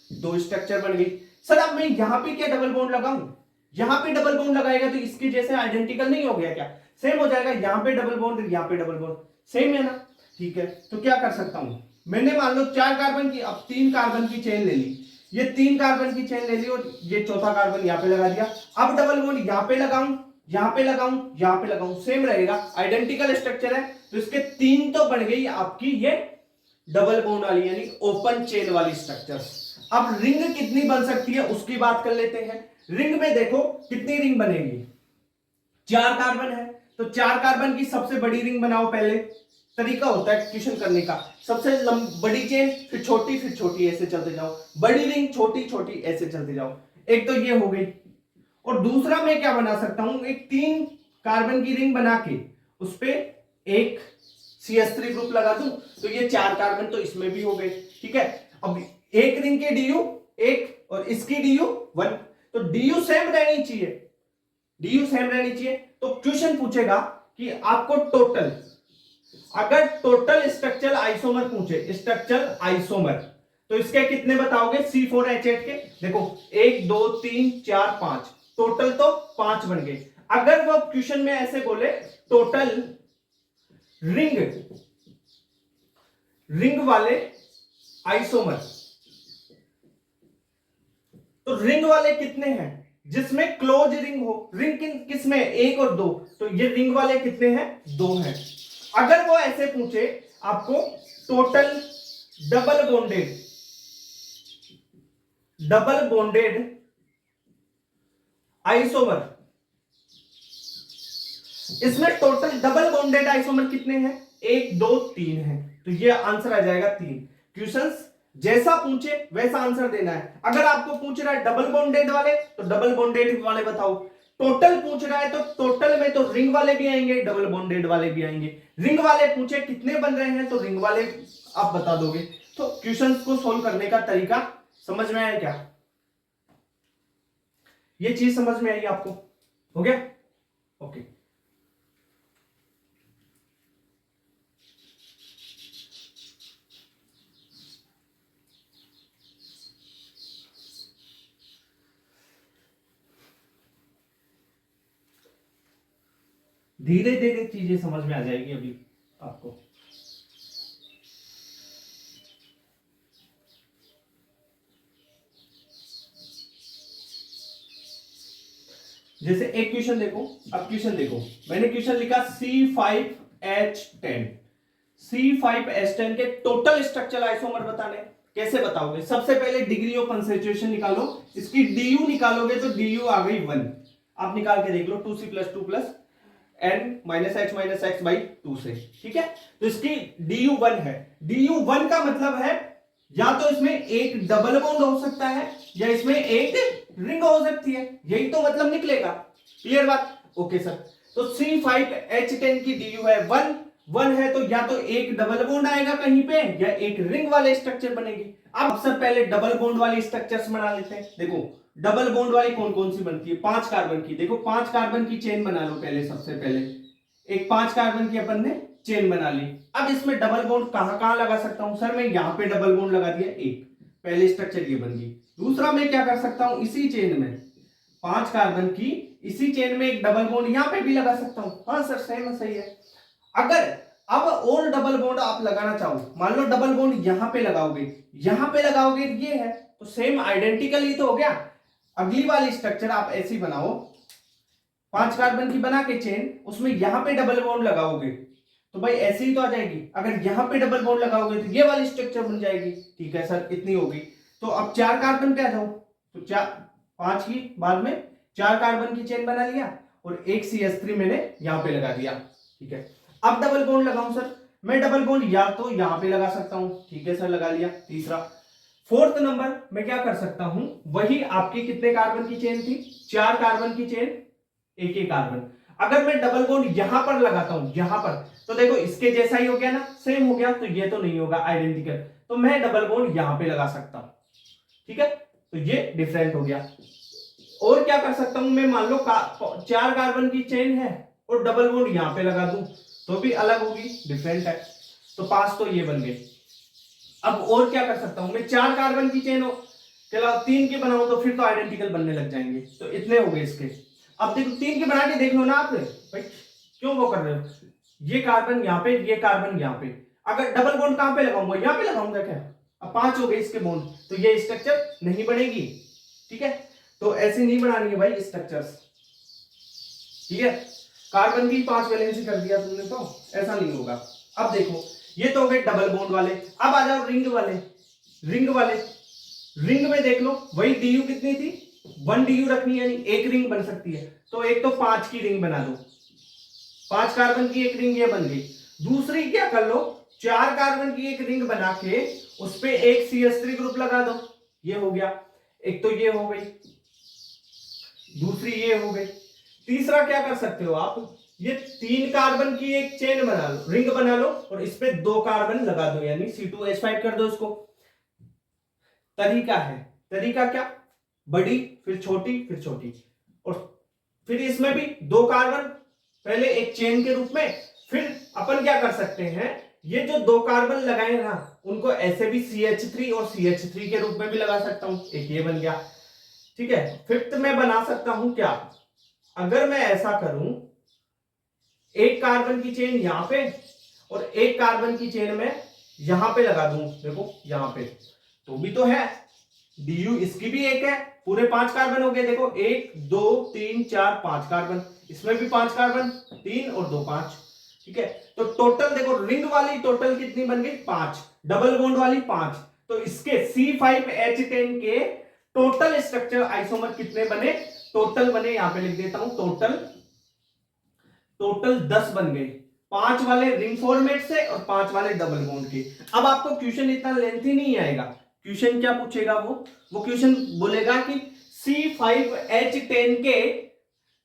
2 स्ट्रक्चर बन गई। सर अब मैं यहां पे क्या डबल बॉन्ड लगाऊं, यहां पे डबल बॉन्ड लगाएगा तो इसके जैसे आइडेंटिकल नहीं हो गया क्या, सेम हो जाएगा। यहां पे डबल बॉन्ड यहां पे डबल बॉन्ड सेम है ना, ठीक है। तो क्या कर सकता हूं, मैंने मान लो 4 कार्बन की, अब 3 कार्बन की चेन ले ली, ये 3 कार्बन की चेन ले ली और ये चौथा कार्बन यहां पे लगा दिया। अब डबल बॉन्ड यहां पे लगाऊं, यहां पे लगाऊं, यहां पे लगाऊं, सेम रहेगा, आइडेंटिकल स्ट्रक्चर है। तो इसके 3 तो बन गई आपकी ये डबल बॉन्ड वाली यानी ओपन चेन वाली स्ट्रक्चर। अब रिंग कितनी बन सकती है उसकी बात कर लेते हैं। रिंग में देखो कितनी रिंग बनेगी, 4 कार्बन है तो 4 कार्बन की सबसे बड़ी रिंग बनाओ। पहले तरीका होता है क्वेश्चन करने का, सबसे बड़ी चेन फिर छोटी ऐसे चलते जाओ, बड़ी रिंग छोटी छोटी ऐसे चलते जाओ। एक तो ये हो गई। और दूसरा मैं क्या बना सकता हूं, एक 3 कार्बन की रिंग बना के उस पे एक CH3 ग्रुप लगा दूं तो ये 4 कार्बन तो इसमें भी हो गए, ठीक है। अब एक रिंग के DU एक और इसकी DU 1, तो DU सेम रहनी चाहिए, DU सेम रहनी चाहिए। तो क्वेश्चन पूछेगा कि आपको टोटल, अगर टोटल स्ट्रक्चरल आइसोमर पूछे, स्ट्रक्चरल आइसोमर, तो इसके कितने बताओगे C4H8 के, देखो 1 2 3 4 5, टोटल तो 5 बन गए। अगर वो क्वेश्चन में ऐसे बोले टोटल रिंग वाले आइसोमर, तो रिंग वाले कितने हैं जिसमें क्लोज रिंग हो, रिंग किसमें 1 और 2, तो ये रिंग वाले कितने हैं 2 हैं। अगर वो ऐसे पूछे आपको टोटल डबल बॉन्डेड आइसोमर, इसमें टोटल डबल बॉन्डेड आइसोमर कितने हैं, 1 2 3 है, तो ये आंसर आ जाएगा 3। क्वेश्चंस जैसा पूछे वैसा आंसर देना है। अगर आपको पूछ रहा है डबल बॉन्डेड वाले तो डबल बॉन्डेड वाले बताओ, टोटल पूछ रहा है तो टोटल में तो रिंग वाले भी आएंगे डबल बॉन्डेड वाले भी आएंगे। रिंग वाले पूछे कितने बन रहे हैं तो रिंग वाले आप बता दोगे। तो क्वेश्चंस को सोल्व करने का तरीका समझ में आया क्या, ये चीज समझ में आई आपको, हो गया ओके। धीरे धीरे चीजें समझ में आ जाएगी अभी आपको। जैसे एक क्वेश्चन देखो, अब क्वेश्चन देखो, मैंने क्वेश्चन लिखा C5H10, C5H10 के टोटल स्ट्रक्चरल आइसोमर बताने, कैसे बताओगे। सबसे पहले डिग्री ऑफ कंसंट्रेशन निकालो, इसकी DU निकालोगे तो DU आ गई 1, आप निकाल के देख लो 2C+2 n -h -x by 2 से, ठीक है। तो इसकी DU 1 है, DU 1 का मतलब है या तो इसमें एक डबल बॉन्ड हो सकता है या इसमें एक रिंग हो सकती है, यही तो मतलब निकलेगा। क्लियर बात, ओके सर। तो C5H10 की DU है 1 है तो या तो एक डबल बॉन्ड आएगा कहीं पे या एक रिंग वाले स्ट्रक्चर बनेगी। अब सबसे पहले डबल बॉन्ड वाली स्ट्रक्चर्स बना लेते हैं। देखो डबल बॉन्ड वाली कौन कौन सी बनती है, 5 कार्बन की, देखो 5 कार्बन की चेन बना लो पहले, सबसे पहले एक 5 कार्बन की अपन ने चेन बना ली। अब इसमें डबल बॉन्ड कहां कहां लगा सकता हूं सर, मैं यहां पे डबल बॉन्ड लगा दिया, एक पहले स्ट्रक्चर ये बन गई। दूसरा मैं क्या कर सकता हूं, इसी चेन में 5 कार्बन की इसी चेन में एक डबल बॉन्ड यहां पे भी लगा सकता हूं। हाँ सर सेम सही है। अगर अब और डबल बॉन्ड आप लगाना चाहो, मान लो डबल बॉन्ड यहां पे लगाओगे ये है तो सेम आइडेंटिकल ही तो हो गया। अगली वाली स्ट्रक्चर आप ऐसी बनाओ, 5 कार्बन की बना के चेन, उसमें यहां पे डबल बॉन्ड लगाओगे तो भाई ऐसे ही तो आ जाएगी। अगर यहां पे डबल बॉन्ड लगाओगे तो ये वाली स्ट्रक्चर बन जाएगी। ठीक है सर, इतनी होगी। तो अब 4 कार्बन पे आ जाओ, तो 5 की बाद में 4 कार्बन की चेन बना लिया और एक CH3 मैंने यहां पे लगा दिया। ठीक है, अब डबल बॉन्ड लगाऊं सर, मैं डबल बॉन्ड या तो यहां पे लगा सकता हूं। ठीक है सर, लगा लिया। तीसरा, फोर्थ नंबर मैं क्या कर सकता हूं, वही आपकी कितने कार्बन की चेन थी, 4 कार्बन की चेन, एक एक कार्बन। अगर मैं डबल बॉन्ड यहां पर लगाता हूं, यहां पर, तो देखो इसके जैसा ही हो गया ना, सेम हो गया, तो ये तो नहीं होगा आइडेंटिकल, तो मैं डबल बॉन्ड यहां पे लगा सकता हूं। ठीक है, तो ये डिफरेंट हो गया। और क्या कर सकता हूं मैं, मान लो 4 कार्बन की चेन है और डबल बॉन्ड यहां पे लगा दूं तो भी अलग होगी, डिफरेंट है। तो 5 तो ये बन गए। अब और क्या कर सकता हूं मैं, 4 कार्बन की चेन हो के अलावा 3 की बनाऊं तो फिर तो आइडेंटिकल बनने लग जाएंगे। तो इतने हो गए इसके। अब देखो 3 की बना के देख लो ना आप भाई, क्यों वो कर रहे हो, ये कार्बन यहाँ पे, ये कार्बन यहाँ पे, अगर डबल बॉन्ड कहां पे लगाऊंगा, यहाँ पे लगाऊंगा क्या। अब 5 हो गए इसके बॉन्ड, तो ये स्ट्रक्चर नहीं बनेगी। ठीक है, तो ऐसे नहीं बनानी है भाई स्ट्रक्चर्स। ठीक है, कार्बन की 5 वैलेंसी कर दिया तुमने तो ऐसा नहीं होगा। अब देखो ये तो हो गए डबल बॉन्ड वाले। अब आ जाओ रिंग वाले। रिंग वाले, रिंग में देख लो वही डीयू कितनी थी, 1 डीयू रखनी है, यानी एक रिंग बन सकती है। तो एक तो 5 की रिंग बना दो, 5 कार्बन की एक रिंग ये बन गई। दूसरी क्या कर लो, 4 कार्बन की एक रिंग बना के उस पे एक CH3 ग्रुप लगा दो, ये हो गया। एक तो ये हो गई, दूसरी ये हो गई। तीसरा क्या कर सकते हो आप, ये 3 कार्बन की एक चेन बना लो, रिंग बना लो और इस पे 2 कार्बन लगा दो, यानी C2H5 कर दो इसको। तरीका है, तरीका क्या, बड़ी फिर छोटी फिर छोटी, और फिर इसमें भी 2 कार्बन पहले एक चेन के रूप में। फिर अपन क्या कर सकते हैं, ये जो 2 कार्बन लगाए ना उनको ऐसे भी CH3 और CH3 के रूप में भी लगा सकता हूं, एक ये बन गया। ठीक है, फिफ्थ में बना सकता हूं क्या, अगर मैं ऐसा करूं, एक कार्बन की चेन यहां पे और एक कार्बन की चेन में यहां पे लगा दूं, देखो यहां पे, तो भी तो है डीयू, इसकी भी एक है, पूरे 5 कार्बन हो गए। देखो 1 2 3 4 5 कार्बन, इसमें भी 5 कार्बन, 3 और 2 5। ठीक है, तो टोटल देखो रिंग वाली टोटल कितनी बन गई, 5, डबल बॉन्ड वाली 5। तो इसके C5H10 के टोटल स्ट्रक्चर आइसोमर कितने बने, टोटल बने, यहां पे लिख देता हूं, टोटल 10 बन गए, 5 वाले रिंग फॉर्मेट से और 5 वाले डबल बॉन्ड के। अब आपको क्वेश्चन इतना लेंथी नहीं आएगा, क्वेश्चन क्या पूछेगा, वो क्वेश्चन बोलेगा कि C5H10 के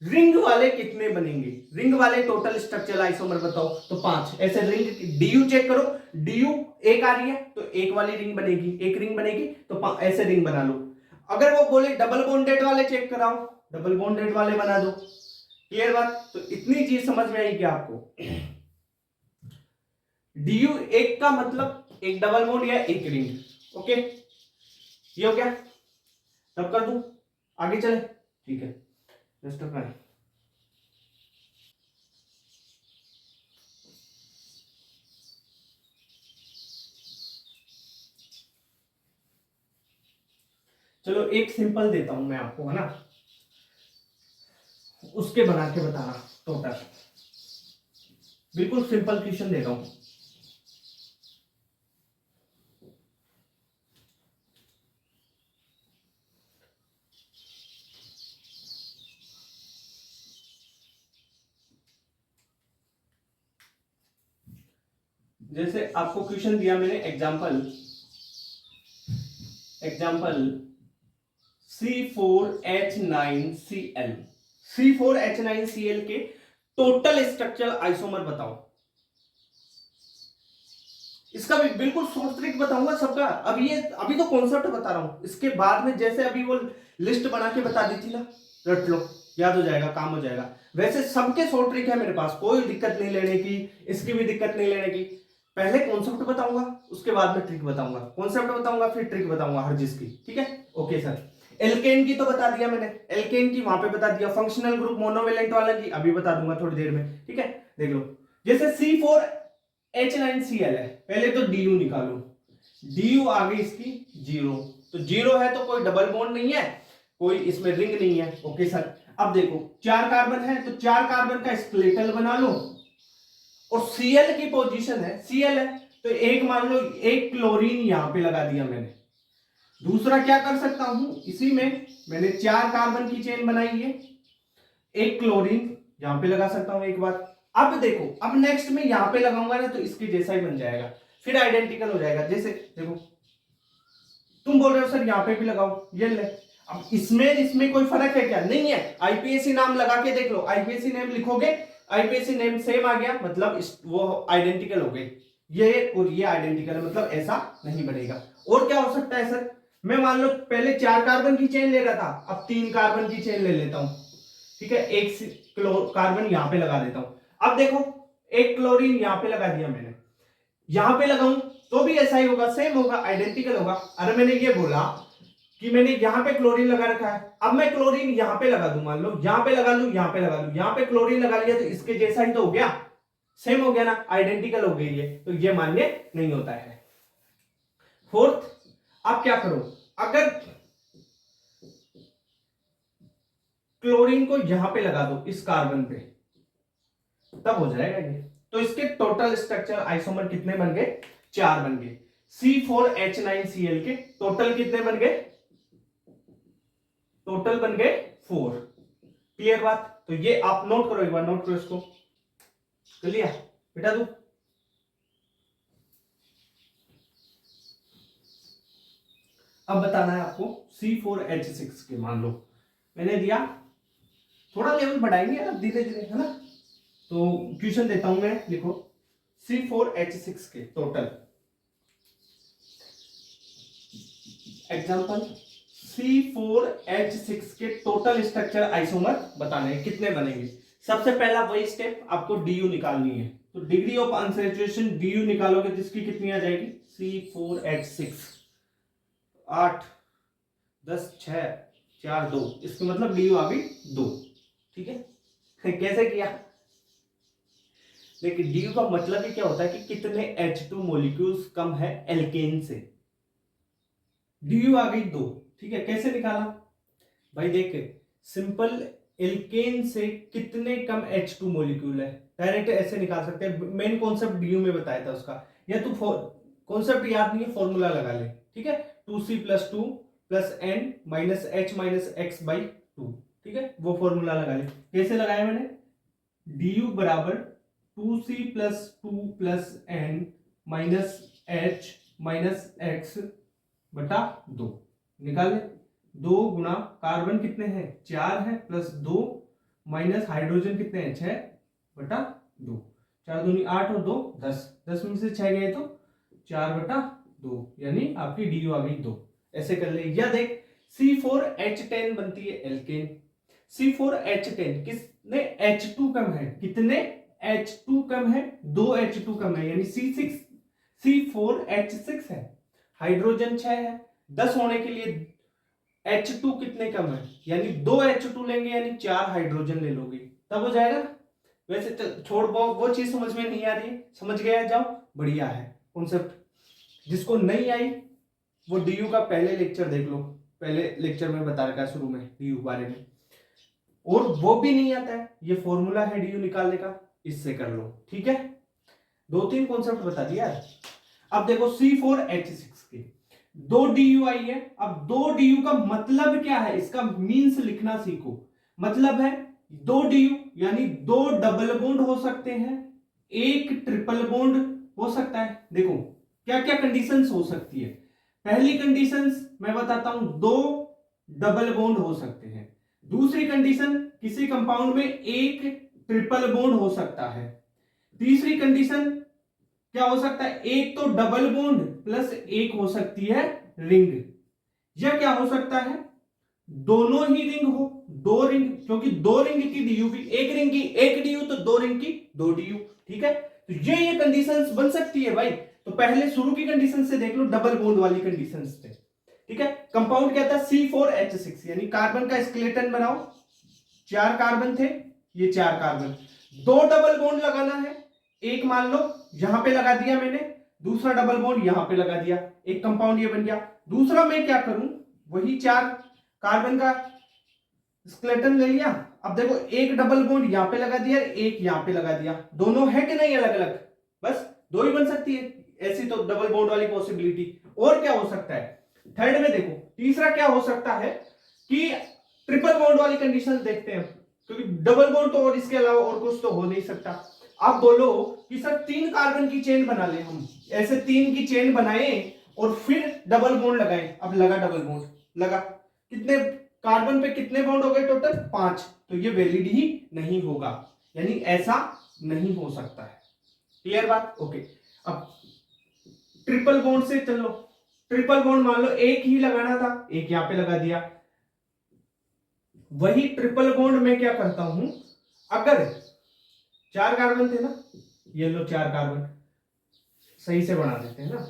रिंग वाले कितने बनेंगे, रिंग वाले टोटल स्ट्रक्चरल आइसोमर बताओ, तो 5। ऐसे रिंग डीयू चेक करो, डीयू एक आ रही है तो एक वाली रिंग बनेगी, एक रिंग बनेगी, तो ऐसे रिंग बना लो। अगर वो बोले डबल बॉन्डेड वाले चेक कराओ, डबल बॉन्डेड वाले बना दो। क्लियर बात, तो इतनी चीज समझ में आई क्या आपको। डीयू एक का मतलब एक डबल बॉन्ड या एक रिंग। ओके, ये हो गया, तब कर दूं, आगे चले। ठीक है, जस्ट करें। चलो एक सिंपल देता हूं मैं आपको, है ना, उसके बना के बताना टोटल, बिल्कुल सिंपल क्वेश्चन दे रहा हूं। जैसे आपको क्वेश्चन दिया मैंने, एग्जांपल C4H9Cl, C4H9Cl के टोटल स्ट्रक्चरल आइसोमर बताओ। इसका भी बिल्कुल शॉर्ट ट्रिक बताऊंगा सबका। अभी तो कॉन्सेप्ट बता रहा हूं, इसके बाद में जैसे अभी वो लिस्ट बना के बता दी थी ना, रट लो, याद हो जाएगा, काम हो जाएगा। वैसे सबके शॉर्ट ट्रिक है मेरे पास, कोई दिक्कत नहीं लेने की, इसकी भी दिक्कत नहीं लेने की। पहले कॉन्सेप्ट बताऊंगा, उसके बाद में ट्रिक बताऊंगा, कॉन्सेप्ट बताऊंगा फिर ट्रिक बताऊंगा हर चीज की। ठीक है, ओके सर। एल्केन की तो बता दिया मैंने, एल्केन की वहां पे बता दिया, फंक्शनल ग्रुप मोनोवेलेंट वाला की अभी बता दूंगा थोड़ी देर में। ठीक है, देख लो, जैसे C4H9Cl है, पहले तो डीयू निकालो, डीयू आ गई इसकी 0, तो 0 है तो कोई डबल बॉन्ड नहीं है, कोई इसमें रिंग नहीं है। ओके सर, अब देखो 4 कार्बन है तो 4 कार्बन का स्केलेटन बना लो, और Cl की पोजीशन है, Cl है तो एक मान लो एक क्लोरीन यहां पे लगा दिया मैंने। दूसरा क्या कर सकता हूं, इसी में मैंने 4 कार्बन की चेन बनाई है, एक क्लोरीन यहां पे लगा सकता हूं एक बार। अब देखो, अब नेक्स्ट में यहां पे लगाऊंगा ना तो इसके जैसा ही बन जाएगा, फिर आइडेंटिकल हो जाएगा। जैसे देखो तुम बोल रहे हो सर यहां पे भी लगाओ, ये ले। अब इसमें कोई फर्क है क्या? नहीं है। आईपीएसी नाम लगा के देख लो, आईपीएसी नेम लिखोगे, आईपीएसी नेम सेम आ गया मतलब वो आइडेंटिकल हो गए, ये और ये आइडेंटिकल है, मतलब ऐसा नहीं बनेगा। और क्या हो सकता है सर, मैं मान लो पहले 4 कार्बन की चेन ले रहा था, अब 3 कार्बन की चेन ले लेता हूं, ठीक है, एक कार्बन यहां पे लगा देता हूं। अब देखो एक क्लोरीन यहां पे लगा दिया मैंने, यहां पे लगाऊं तो भी ऐसा ही होगा, सेम होगा, आइडेंटिकल होगा। अरे मैंने ये बोला कि मैंने यहां पे क्लोरीन लगा रखा है, अब मैं क्लोरीन यहां पे लगा दूं, मान लो यहां पे लगा लूं, यहां पे लगा लूं, यहां पे क्लोरीन लगा लिया तो इसके जैसा ही तो हो गया, सेम हो गया ना, आइडेंटिकल हो गई है, तो ये मान्य नहीं होता है। फोर्थ, आप क्या करो, अगर क्लोरीन को यहां पे लगा दो इस कार्बन पे, तब हो जाएगा ये। तो इसके टोटल स्ट्रक्चर आइसोमर कितने बन गए? 4 बन गए। C4H9Cl के टोटल कितने बन गए? टोटल बन गए 4। क्लियर बात? तो ये आप नोट करो, एक बार नोट करो इसको। कर लिया बेटा तू? अब बताना है आपको C4H6 के, मान लो मैंने दिया, थोड़ा लेवल बढ़ाएंगे यार धीरे धीरे, है ना। तो क्वेश्चन देता हूं मैं, लिखो C4H6 के टोटल एग्जांपल, C4H6 के टोटल स्ट्रक्चर आइसोमर बताने हैं, कितने बनेंगे। सबसे पहला वही स्टेप, आपको DU निकालनी है, तो डिग्री ऑफ अनसैचुरेशन DU निकालोगे तो इसकी कितनी आ जाएगी? C4H6 8 10 6 4 2, इसका मतलब DU आ गई 2। ठीक है कैसे किया? देखिए DU का मतलब ही क्या होता है कि कितने H2 मॉलिक्यूल्स कम है एल्केन से, DU आ गई 2। ठीक है, कैसे निकाला भाई? देख सिंपल, एल्केन से कितने कम H2 मॉलिक्यूल है, डायरेक्ट ऐसे निकाल सकते हैं। मेन कॉन्सेप्ट DU में बताया था उसका, या तू कॉन्सेप्ट याद नहीं है, फॉर्मूला लगा ले। ठीक है, 2C+2 plus n minus h minus x by 2। ठीक है, वो फॉर्मूला लगा ले। कैसे लगाया मैंने? DU बराबर 2C+2 plus n minus h minus x बटा 2 निकाल ले। 2 गुणा कार्बन कितने हैं? 4 है, प्लस 2 माइनस हाइड्रोजन कितने हैं? 6 बटा 2। 4 दूनी 8 और 2 10, 10 में से 6 गए तो 4 बटा 2, यानी आपकी DU आ गई 2। ऐसे कर ले। या देख C4H10 बनती है एल्केन, C4H10 किसने H2 कम है, कितने H2 कम है? 2 H2 कम है, यानी C4H6 है, हाइड्रोजन 6 है, 10 होने के लिए H2 कितने कम है, यानी 2 H2 लेंगे, यानी 4 हाइड्रोजन ले लोगे, तब हो जाएगा। वैसे छोड़, वो चीज समझ में नहीं आ रही, समझ गया जाओ, बढ़िया है कॉन्सेप्ट। जिसको नहीं आई वो DU का पहले लेक्चर देख लो, पहले लेक्चर में बता रखा है शुरू में DU बारे में। और वो भी नहीं आता है, ये फॉर्मूला है DU निकालने का, इससे कर लो। ठीक है, 2-3 कॉन्सेप्ट बता दिया। अब देखो C4H6 के 2 DU आई है। अब 2 DU का मतलब क्या है, इसका मीन्स लिखना सीखो। मतलब है 2 DU यानी 2 डबल बॉन्ड हो सकते हैं, एक ट्रिपल बॉन्ड हो सकता है। देखो क्या क्या कंडीशंस हो सकती है। पहली कंडीशंस मैं बताता हूं, 2 डबल बॉन्ड हो सकते हैं। दूसरी कंडीशन, किसी कंपाउंड में एक ट्रिपल बॉन्ड हो सकता है। तीसरी कंडीशन क्या हो सकता है, एक तो डबल बॉन्ड प्लस एक हो सकती है रिंग, या क्या हो सकता है दोनों ही रिंग हो, 2 रिंग, क्योंकि 2 रिंग की DU भी, एक रिंग की 1 DU तो 2 रिंग की 2 DU। ठीक है, तो ये कंडीशंस बन सकती है भाई। तो पहले शुरू की कंडीशन से देख लो, डबल बॉन्ड वाली कंडीशंस पे। ठीक है, कंपाउंड क्या था? C4H6, यानी कार्बन का स्केलेटन बनाओ, 4 कार्बन थे, ये 4 कार्बन, 2 डबल बॉन्ड लगाना है, एक मान लो यहां पे लगा दिया मैंने, दूसरा डबल बॉन्ड यहां पे लगा दिया, एक कंपाउंड ये बन गया। दूसरा मैं क्या करूं, वही 4 कार्बन का स्केलेटन ले लिया। अब देखो एक डबल बॉन्ड यहां पे लगा दिया, एक यहां पे लगा दिया, दोनों है कि नहीं अलग अलग, बस दो ही बन सकती है ऐसी तो डबल बॉन्ड वाली पॉसिबिलिटी। और क्या हो सकता है थर्ड में, देखो तीसरा क्या हो सकता है कि ट्रिपल बॉन्ड वाली कंडीशन देखते हैं, क्योंकि डबल बॉन्ड तो और इसके अलावा और कुछ तो हो नहीं सकता। आप बोलो कि सर 3 कार्बन की चेन बना ले, हम ऐसे 3 की चेन बनाए और फिर डबल बॉन्ड लगाए। अब लगा डबल बॉन्ड, लगा, कितने कार्बन पे कितने बॉन्ड हो गए टोटल 5, तो ये वैलिड ही नहीं होगा, यानी ऐसा नहीं हो सकता है। क्लियर बात? ओके। अब ट्रिपल बॉन्ड से चलो, ट्रिपल बॉन्ड मान लो एक ही लगाना था, एक यहां पे लगा दिया। वही ट्रिपल बॉन्ड में क्या करता हूं, अगर 4 कार्बन थे ना, ये लो 4 कार्बन, सही से बना देते हैं ना।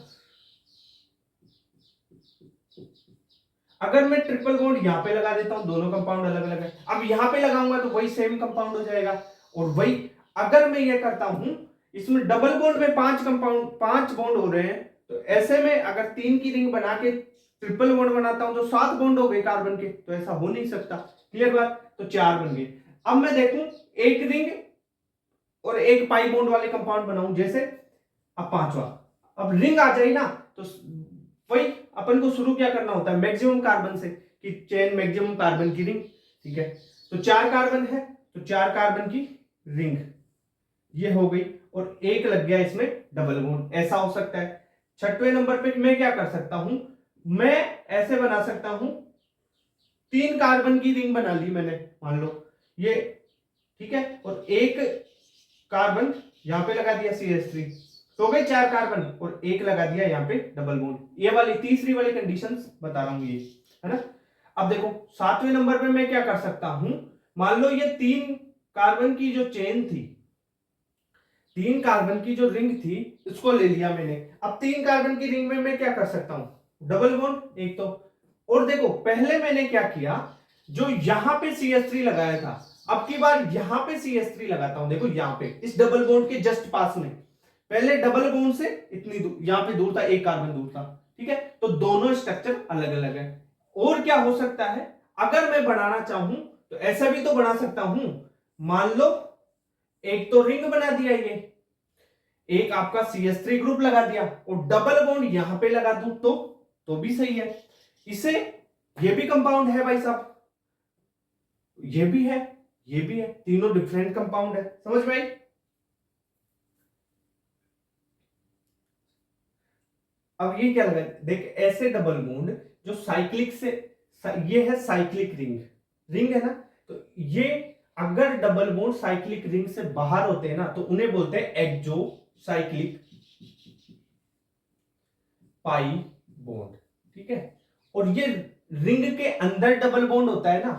अगर मैं ट्रिपल बॉन्ड यहां पे लगा देता हूं, दोनों कंपाउंड अलग अलग है, अब यहां पे लगाऊंगा तो वही सेम कंपाउंड हो जाएगा। और वही अगर मैं ये करता हूं, इसमें डबल बॉन्ड में 5 कंपाउंड 5 बॉन्ड हो रहे हैं, तो ऐसे में अगर 3 की रिंग बना के ट्रिपल बॉन्ड बनाता हूं तो 7 बॉन्ड हो गए कार्बन के, तो ऐसा हो नहीं सकता। क्लियर बात? तो 4 बन गए। अब मैं देखूं एक रिंग और एक पाई बॉन्ड वाले कंपाउंड बनाऊं, जैसे अब 5वां, अब रिंग आ जाए ना, तो वही अपन को शुरू क्या करना होता है मैक्सिमम कार्बन से, कि चेन मैक्सिमम कार्बन की रिंग। ठीक है, तो 4 कार्बन है तो 4 कार्बन की रिंग ये हो गई, और एक लग गया इसमें डबल बॉन्ड, ऐसा हो सकता है। 6वें नंबर पे मैं क्या कर सकता हूं, मैं ऐसे बना सकता हूं, 3 कार्बन की रिंग बना ली मैंने, मान लो ये, ठीक है, और एक कार्बन यहां पे लगा दिया CH3, तो गए 4 कार्बन, और एक लगा दिया यहाँ पे डबल बॉन्ड। ये वाली तीसरी वाली कंडीशंस बता रहा हूं ये, है ना। अब देखो 7वें नंबर पे मैं क्या कर सकता हूं, मान लो ये 3 कार्बन की जो चेन थी, 3 कार्बन की जो रिंग थी, इसको ले लिया मैंने। अब 3 कार्बन की रिंग में मैं क्या कर सकता हूं, डबल बॉन्ड एक तो, और देखो पहले मैंने क्या किया, जो यहां पे CH3 लगाया था, अब की बार यहां पे CH3 लगाता हूं, देखो यहां पे इस डबल बॉन्ड के जस्ट पास में, पहले डबल बॉन्ड से इतनी दूर, यहां पे दूर था, एक कार्बन दूर था, ठीक है, तो दोनों स्ट्रक्चर अलग अलग है। और क्या हो सकता है, अगर मैं बनाना चाहूं तो ऐसा भी तो बना सकता हूं, मान लो एक तो रिंग बना दिया, ये एक आपका CH3 ग्रुप लगा दिया, और डबल बॉन्ड यहां पे लगा दूं तो भी सही है। इसे ये भी कंपाउंड है भाई साहब, ये भी है, ये भी है, तीनों डिफरेंट कंपाउंड है, समझ में आई? अब ये क्या लगा, देख ऐसे डबल बॉन्ड जो साइक्लिक से, ये है साइक्लिक रिंग, रिंग है ना, तो ये अगर डबल बॉन्ड साइक्लिक रिंग से बाहर होते हैं ना, तो उन्हें बोलते हैं एक्जो साइक्लिक पाई बॉन्ड, ठीक है। और ये रिंग के अंदर डबल बॉन्ड होता है ना,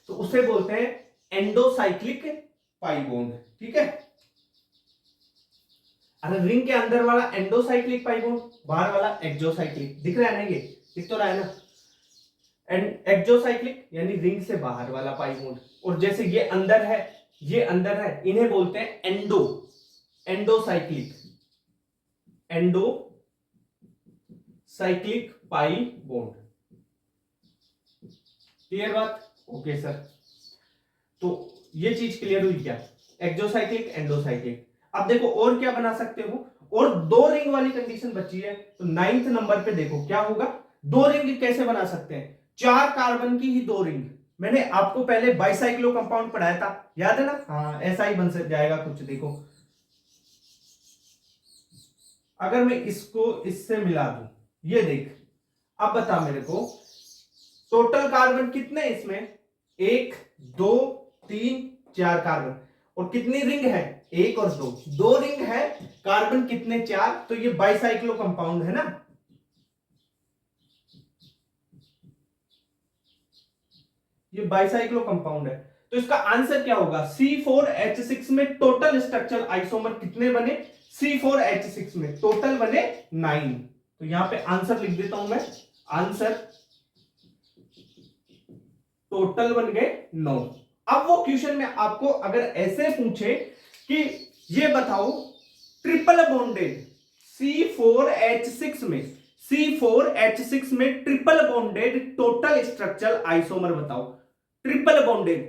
तो उसे बोलते हैं एंडोसाइक्लिक पाई बॉन्ड, ठीक है। अरे रिंग के अंदर वाला एंडोसाइक्लिक पाई बॉन्ड, बाहर वाला एक्जोसाइक्लिक, दिख रहा है ना, ये दिख तो रहा है ना, एंड एक्जोसाइक्लिक यानी रिंग से बाहर वाला पाई बॉन्ड। और जैसे ये अंदर है, ये अंदर है, इन्हें बोलते हैं एंडोसाइक्लिक पाई बॉन्ड। क्लियर बात? ओके सर, तो ये चीज क्लियर हुई क्या, एक्जोसाइक्लिक एंडोसाइक्लिक। अब देखो और क्या बना सकते हो, और 2 रिंग वाली कंडीशन बची है, तो 9th नंबर पे देखो क्या होगा, 2 रिंग कैसे बना सकते हैं, 4 कार्बन की ही 2 रिंग। मैंने आपको पहले बाइसाइक्लो कंपाउंड पढ़ाया था, याद है ना, हाँ ऐसा ही बन जाएगा कुछ। देखो अगर मैं इसको इससे मिला दूं, ये देख, अब बता मेरे को टोटल कार्बन कितने इसमें, 1 2 3 4 कार्बन, और कितनी रिंग है, 1 और 2 रिंग है, कार्बन कितने 4, तो ये बाइसाइक्लो कंपाउंड है ना। ये बाइसाइक्लो कंपाउंड है, तो इसका आंसर क्या होगा, C4H6 में टोटल स्ट्रक्चरल आइसोमर कितने बने, C4H6 में टोटल बने 9। तो यहां पे आंसर लिख देता हूं मैं, आंसर टोटल बन गए 9। अब वो क्वेश्चन में आपको अगर ऐसे पूछे कि ये बताओ ट्रिपल बॉन्डेड C4H6 में, C4H6 में triple bonded total structural isomer बताओ, ट्रिपल बॉन्डेड,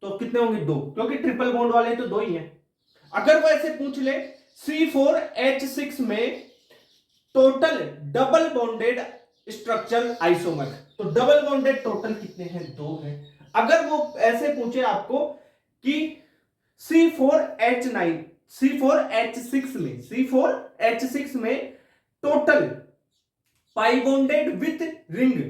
तो कितने होंगे? 2, क्योंकि ट्रिपल बॉन्ड वाले तो 2 ही हैं। अगर वो ऐसे पूछ ले C4H6 में total double bonded structural isomer, तो डबल बॉन्डेड टोटल कितने हैं? 2 हैं। अगर वो ऐसे पूछे आपको कि C4H9 C4H6 में total pi bonded with ring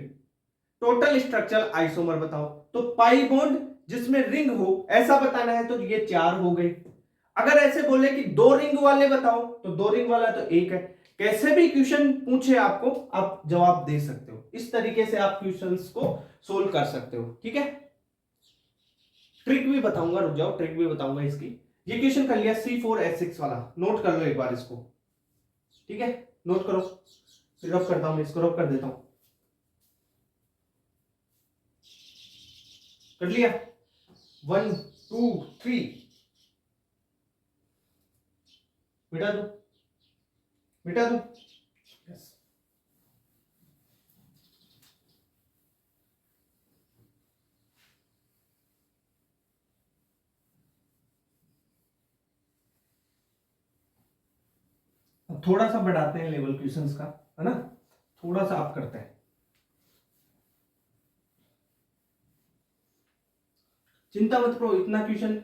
total structural isomer बताओ, तो पाई बॉन्ड जिसमें रिंग हो ऐसा बताना है, तो ये 4 हो गए। अगर ऐसे बोले कि 2 रिंग वाले बताओ, तो 2 रिंग वाला तो 1 है। कैसे भी क्वेश्चन पूछे आपको, आप जवाब दे सकते हो। इस तरीके से आप क्वेश्चंस को सोल्व कर सकते हो, ठीक है। ट्रिक भी बताऊंगा, रुक जाओ, ट्रिक भी बताऊंगा इसकी। ये क्वेश्चन कर लिया C4H6 वाला, नोट कर लो एक बार इसको, ठीक है, नोट करो। फिर रब करता हूं, मैं इसको रब कर देता हूं। कर लिया? 1 2 3, मिटा दो, मिटा दो। यस, थोड़ा सा बढ़ाते हैं लेवल क्वेश्चंस का, है ना, थोड़ा सा आप करते हैं। चिंता मत करो, इतना क्वेश्चन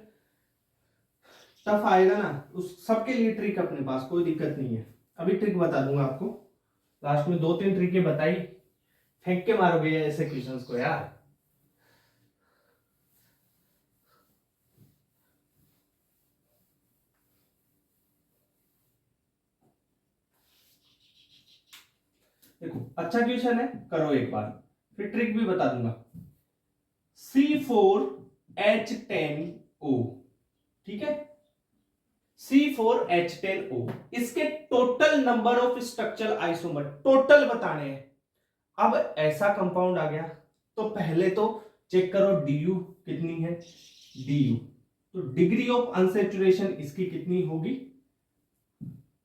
टफ आएगा ना, उस सबके लिए ट्रिक अपने पास, कोई दिक्कत नहीं है। अभी ट्रिक बता दूंगा आपको, लास्ट में 2-3 ट्रिकें बताई, फेंक के मारोगे ऐसे क्वेश्चंस को यार। देखो अच्छा क्वेश्चन है, करो एक बार, फिर ट्रिक भी बता दूंगा। C4H10O, ठीक है, C4H10O, इसके total number of structural isomer total बताने हैं। अब ऐसा कंपाउंड आ गया, तो पहले तो चेक करो DU कितनी है। DU, तो डिग्री ऑफ अनसैचुरेशन इसकी कितनी होगी,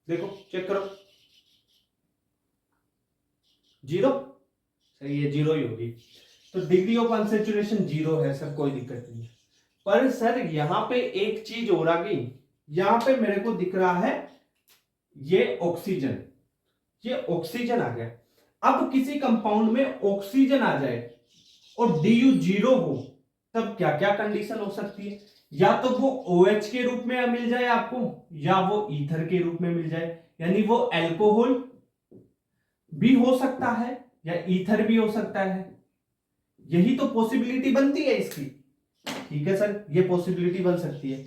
देखो चेक करो। 0, सही है, 0 ही होगी। तो डिग्री ऑफ अनसैचुरेशन 0 है सर, कोई दिक्कत नहीं है। पर सर यहां पे एक चीज और आ गई, यहां पे मेरे को दिख रहा है ये ऑक्सीजन, ये ऑक्सीजन आ गया। अब किसी कंपाउंड में ऑक्सीजन आ जाए और DU 0 हो, तब क्या क्या कंडीशन हो सकती है? या तो वो OH के रूप में मिल जाए आपको, या वो ईथर के रूप में मिल जाए, यानी वो अल्कोहल भी हो सकता है या ईथर भी हो सकता है। यही तो पॉसिबिलिटी बनती है इसकी, ठीक है सर, ये पॉसिबिलिटी बन सकती है।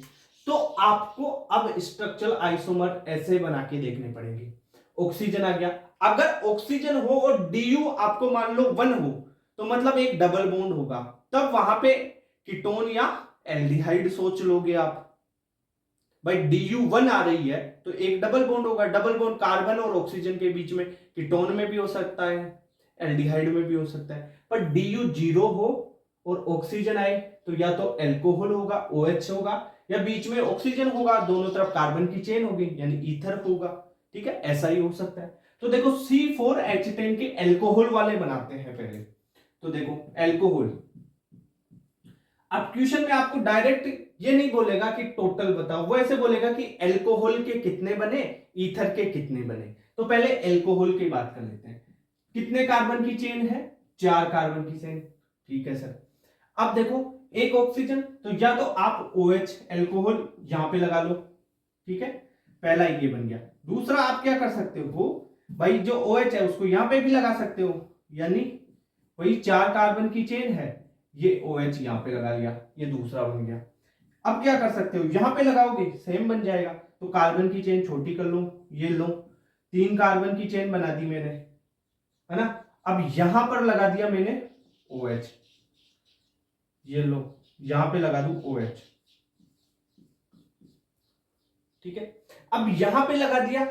तो आपको अब स्ट्रक्चरल आइसोमर ऐसे बना के देखने पड़ेंगे। ऑक्सीजन आ गया, अगर ऑक्सीजन हो और DU आपको मान लो 1 हो, तो मतलब एक डबल बॉन्ड होगा, तब वहां पे कीटोन या एल्डिहाइड सोच लोगे आप। भाई DU 1 आ रही है तो एक डबल बॉन्ड होगा, डबल बॉन्ड कार्बन और ऑक्सीजन के बीच में, कीटोन में भी हो सकता है, एल्डिहाइड में भी हो सकता है। पर DU 0 हो और ऑक्सीजन आए, तो या तो अल्कोहल होगा, OH होगा, या बीच में ऑक्सीजन होगा, दोनों तरफ कार्बन की चेन होगी, यानी ईथर होगा, ठीक है, ऐसा ही हो सकता है। तो देखो C4H10 के अल्कोहल वाले बनाते हैं पहले, तो देखो अल्कोहल। अब क्वेश्चन में आपको डायरेक्ट ये नहीं बोलेगा कि टोटल बताओ, वो ऐसे बोलेगा कि अल्कोहल के कितने बने, ईथर के कितने बने। तो पहले अल्कोहल की बात कर लेते हैं। कितने कार्बन की चेन है? 4 कार्बन की चेन, ठीक है सर। अब देखो एक ऑक्सीजन, तो या तो आप OH अल्कोहल यहां पे लगा लो, ठीक है, पहला ये बन गया। दूसरा आप क्या कर सकते हो भाई, जो OH है उसको यहां पे भी लगा सकते हो, यानी वही 4 कार्बन की चेन है, ये OH यहां पे लगा लिया, ये दूसरा बन गया। अब क्या कर सकते हो, यहां पे लगाओगे सेम बन जाएगा, तो कार्बन की चेन छोटी कर लो, ये लो, 3 कार्बन की चेन बना दी मैंने, है ना। अब यहां पर लगा दिया मैंने OH, ये लो, यहां पे लगा दूं OH, ठीक है। अब यहां पे लगा दिया,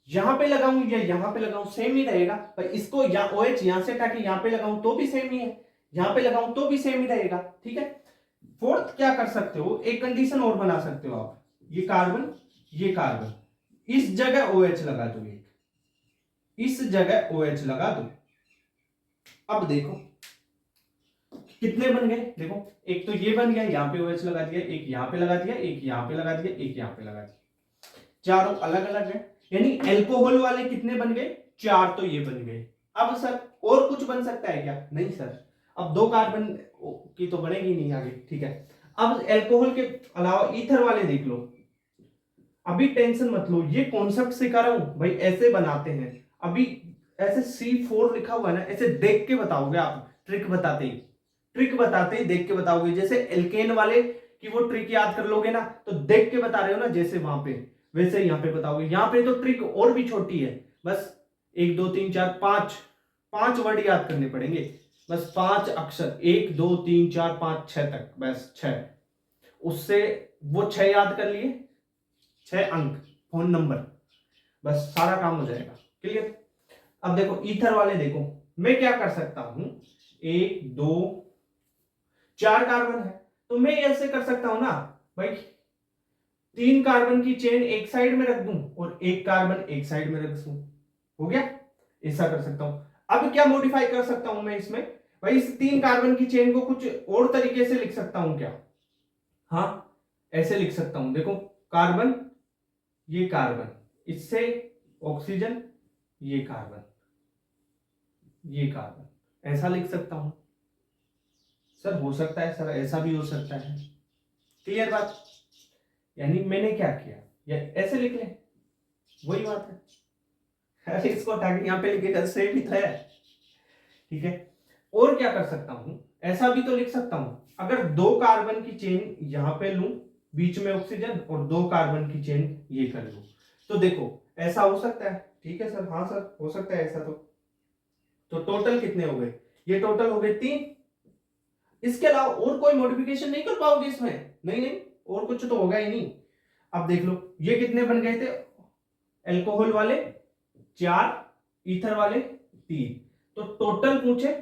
यहां पे लगाऊं या यहां पे लगाऊं सेम ही रहेगा, पर इसको या OH यहां से ताकि यहां पे लगाऊं तो भी सेम ही है, यहां पे लगाऊं तो भी सेम ही रहेगा, ठीक है। फोर्थ क्या कर सकते हो, एक कंडीशन और बना सकते हो आप, ये कार्बन, ये कार्बन, इस जगह OH लगा दो, एक इस जगह OH लगा दो। अब देखो कितने बन गए देखो, एक तो ये बन गया, यहाँ पे OH लगा दिया, एक यहाँ पे लगा दिया, एक यहाँ पे लगा दिया, एक यहाँ पे लगा दिया, चारों अलग अलग है। यानी एल्कोहल वाले कितने बन गए, 4 तो ये बन गए। अब सर और कुछ बन सकता है क्या, नहीं सर, अब 2 कार्बन की तो बनेगी नहीं आगे, ठीक है। अब एल्कोहल के अलावा ईथर वाले देख लो, अभी टेंशन मत लो, ये कॉन्सेप्ट सिखा रहा हूं भाई, ऐसे बनाते हैं। अभी ऐसे C4 लिखा हुआ है ना, ऐसे देख के बताओगे आप, ट्रिक बताते ही देख के बताओगे। जैसे एल्केन वाले की वो ट्रिक याद कर लोगे ना, तो देख के बता रहे हो ना, जैसे वहां पे वैसे यहाँ पे बताओगे। यहाँ पे तो ट्रिक और भी छोटी है, बस 1 2 3 4 5 वर्ड याद करने पड़ेंगे, बस 5 अक्षर, 1 2 3 4 5 6 तक, बस 6, उससे वो 6 याद कर लिए, 6 अंक, फोन नंबर, बस सारा काम हो जाएगा, क्लियर। अब देखो ईथर वाले देखो, मैं क्या कर सकता हूं, 1 2 4 कार्बन है, तो मैं ऐसे कर सकता हूं ना भाई, 3 कार्बन की चेन एक साइड में रख दूं और 1 कार्बन एक साइड में रख दूं, हो गया, ऐसा कर सकता हूं। अब क्या मॉडिफाई कर सकता हूं मैं इसमें, भाई इस 3 कार्बन की चेन को कुछ और तरीके से लिख सकता हूं क्या, हाँ ऐसे लिख सकता हूं, देखो कार्बन, ये कार्बन, इससे ऑक्सीजन, ये कार्बन, ये कार्बन, ऐसा लिख सकता हूं। सर हो सकता है सर, ऐसा भी हो सकता है, क्लियर बात। यानी मैंने क्या किया, या ऐसे लिख ले, वही बात है। अरे इसको हटा के यहाँ पे लिखेगा, सेम ही तो है, ठीक है। और क्या कर सकता हूं, ऐसा भी तो लिख सकता हूं, अगर 2 कार्बन की चेन यहां पे लूं, बीच में ऑक्सीजन, और 2 कार्बन की चेन ये कर लूं, तो देखो ऐसा हो सकता है, ठीक है सर, हाँ सर हो सकता है ऐसा। तो टोटल कितने हो गए, ये टोटल हो गए 3। इसके अलावा और कोई मॉडिफिकेशन नहीं कर पाओगे इसमें, नहीं नहीं, और कुछ तो होगा ही नहीं। अब देख लो ये कितने बन गए थे, एल्कोहल वाले 4, ईथर वाले 3, तो टोटल पूछे,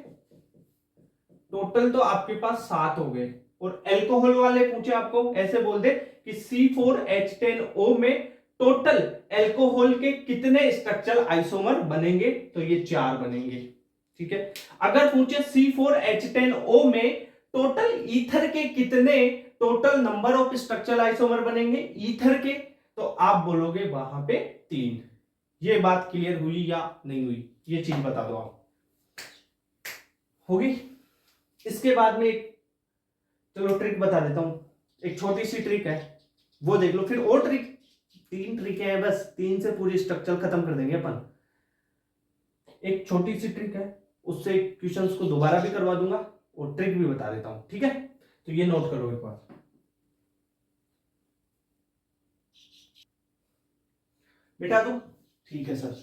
टोटल तो आपके पास 7 हो गए। और एल्कोहल वाले पूछे आपको, ऐसे बोल दे कि C4H10O में टोटल एल्कोहल के कितने स्ट्रक्चरल आइसोमर बनेंगे, तो ये 4 बनेंगे, ठीक है। अगर पूछे C4H10O में टोटल ईथर के कितने, total number of structural isomer बनेंगे ईथर के, तो आप बोलोगे वहां पे 3। ये बात क्लियर हुई या नहीं हुई, ये चीज बता दो आप, होगी। इसके बाद में एक चलो ट्रिक बता देता हूं, एक छोटी सी ट्रिक है, वो देख लो, फिर और ट्रिक, 3 ट्रिक है बस, 3 से पूरी स्ट्रक्चर खत्म कर देंगे अपन। एक छोटी सी ट्रिक है, उससे क्वेश्चंस को दोबारा भी करवा दूंगा और ट्रिक भी बता देता हूं, ठीक है। तो ये नोट करो एक बार, बेटा दो, ठीक है सर।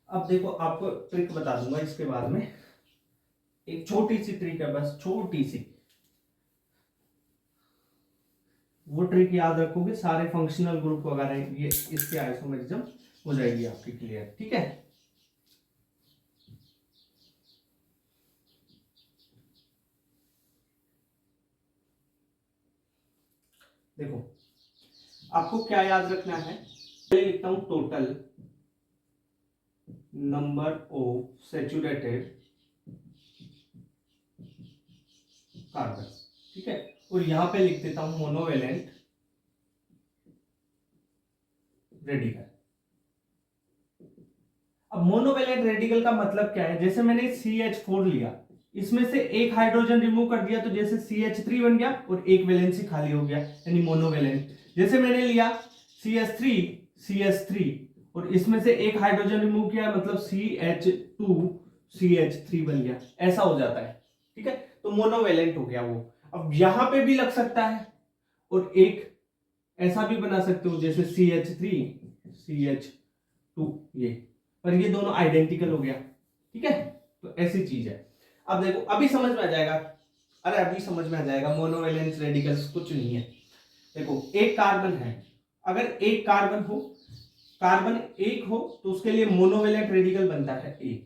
अब देखो आपको ट्रिक बता दूंगा इसके बाद में, एक छोटी सी ट्रिक है बस, छोटी सी, वो ट्रिक याद रखोगे, सारे फंक्शनल ग्रुप वगैरह ये इसके आइसोमेरिज्म हो जाएगी आपकी क्लियर, ठीक है। देखो आपको क्या याद रखना है, पहले लिखता हूं total number of saturated carbon, ठीक है, और यहां पे लिख देता हूं मोनोवेलेंट रेडिकल। अब मोनोवेलेंट रेडिकल का मतलब क्या है, जैसे मैंने CH4 लिया, इसमें से एक हाइड्रोजन रिमूव कर दिया, तो जैसे CH3 बन गया और एक वैलेंसी खाली हो गया, यानी मोनोवेलेंट। जैसे मैंने लिया CH3 और इसमें से एक हाइड्रोजन रिमूव किया, मतलब CH2CH3 बन गया, ऐसा हो जाता है, ठीक है, तो मोनोवेलेंट हो गया वो। अब यहां पे भी लग सकता है, और एक ऐसा भी बना सकते हो, जैसे CH3CH2, ये, पर ये दोनों आइडेंटिकल हो गया, ठीक है, तो ऐसी चीज है। अब देखो अभी समझ में आ जाएगा, अरे अभी समझ में आ जाएगा, मोनोवेलेंस रेडिकल्स कुछ नहीं है। देखो एक कार्बन है, अगर एक कार्बन एक हो तो उसके लिए मोनोवेलेंट रेडिकल बनता है 1,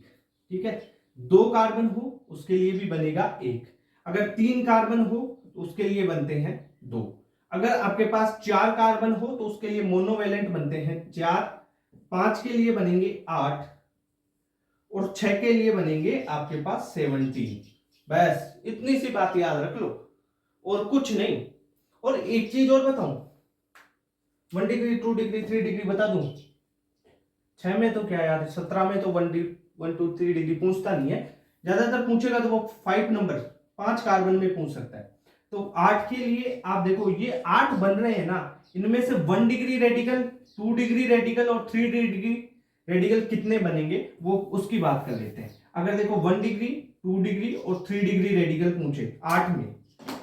ठीक है। 2 कार्बन हो उसके लिए भी बनेगा 1, अगर 3 कार्बन हो तो उसके लिए बनते हैं 2, अगर आपके पास 4 कार्बन हो तो उसके लिए मोनोवेलेंट बनते हैं 4, 5 के लिए बनेंगे 8 और 6 के लिए बनेंगे आपके पास 17। बस इतनी सी बात याद रख लो और कुछ नहीं। और एक चीज और बताऊं, 1 डिग्री 2 डिग्री 3 डिग्री बता दूं। 6 में तो क्या यार, 17 में तो 1 2 3 डिग्री पूछता नहीं है, ज्यादातर पूछेगा तो वो 5 नंबर 5 कार्बन में पूछ सकता है। तो 8 के लिए आप देखो ये 8 बन रहे हैं ना, इनमें से 1 डिग्री रेडिकल 2 डिग्री रेडिकल और 3 डिग्री रेडिकल कितने बनेंगे वो उसकी बात कर लेते हैं। अगर देखो 1 डिग्री 2 डिग्री और 3 डिग्री रेडिकल पूछे 8 में,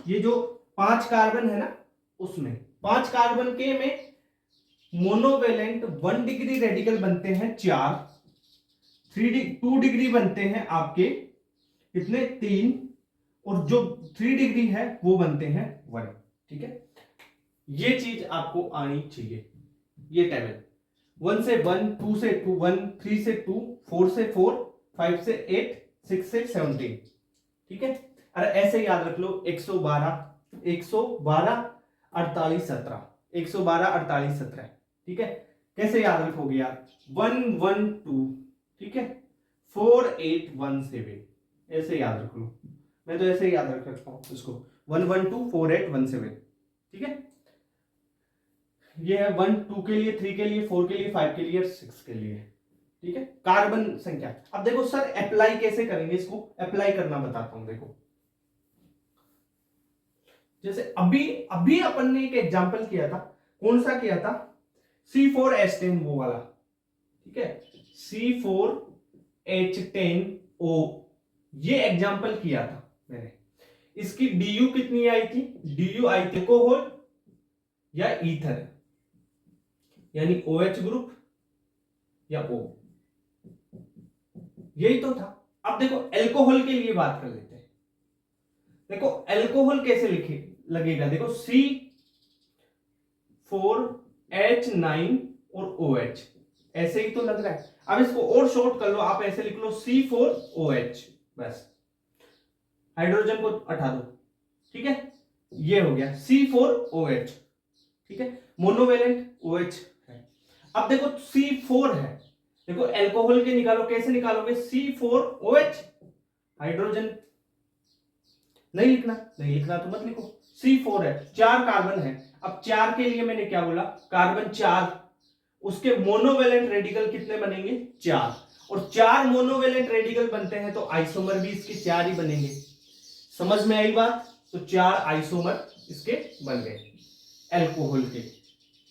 ये जो 5 कार्बन है ना उसमें 5 कार्बन के में मोनोवेलेंट 1 डिग्री रेडिकल बनते हैं 4, 2 डिग्री बनते हैं आपके कितने 3, और जो 3 डिग्री है वो बनते हैं 1। ठीक है, ये चीज आपको आनी चाहिए। ये टेबल 1 से 1, 2 से 2, 1, 3 से 2, 4 से 4, 5 से 8, 6 से 17। ठीक है, अरे ऐसे याद रख लो 112 48 17, 112 48 17। ठीक है, कैसे याद रखोगे यार, 1 1 2, ठीक है, 4 8 1 7, ऐसे याद रख लो। मैं तो ऐसे ही याद रख रखता हूं इसको, 1 1 2 4 8 1 7। ठीक है, ये है 1 2 के लिए, 3 के लिए, 4 के लिए, 5 के लिए, 6 के लिए। ठीक है, कार्बन संख्या। अब देखो सर अप्लाई कैसे करेंगे, इसको अप्लाई करना बताता हूं। देखो जैसे अभी अभी अपन ने एक एग्जांपल किया था, कौन सा किया था, C4H10 वो वाला। ठीक है, C4H10O ये एग्जांपल किया था मैंने। इसकी DU कितनी आई थी, DU आई थी अल्कोहल या ईथर, यानी OH ग्रुप या O, यही तो था। अब देखो अल्कोहल के लिए बात कर लेते हैं। देखो अल्कोहल कैसे लिखे लगेगा, देखो C4H9 और OH, ऐसे ही तो लग रहा है। अब इसको और शॉर्ट कर लो, आप ऐसे लिख लो C4OH, बस हाइड्रोजन को हटा दो। ठीक है, ये हो गया C4OH। ठीक है, मोनोवेलेंट OH है। अब देखो C4 है, देखो अल्कोहल के निकालो, कैसे निकालोगे, C4OH, हाइड्रोजन नहीं लिखना तो मत लिखो, C4 है, 4 कार्बन है। अब 4 के लिए मैंने क्या बोला, कार्बन 4, उसके मोनोवेलेंट रेडिकल कितने बनेंगे, 4, और 4 मोनोवेलेंट रेडिकल बनते हैं तो आइसोमर भी इसके 4 ही बनेंगे। समझ में आई बात, तो 4 आइसोमर इसके बन गए अल्कोहल के।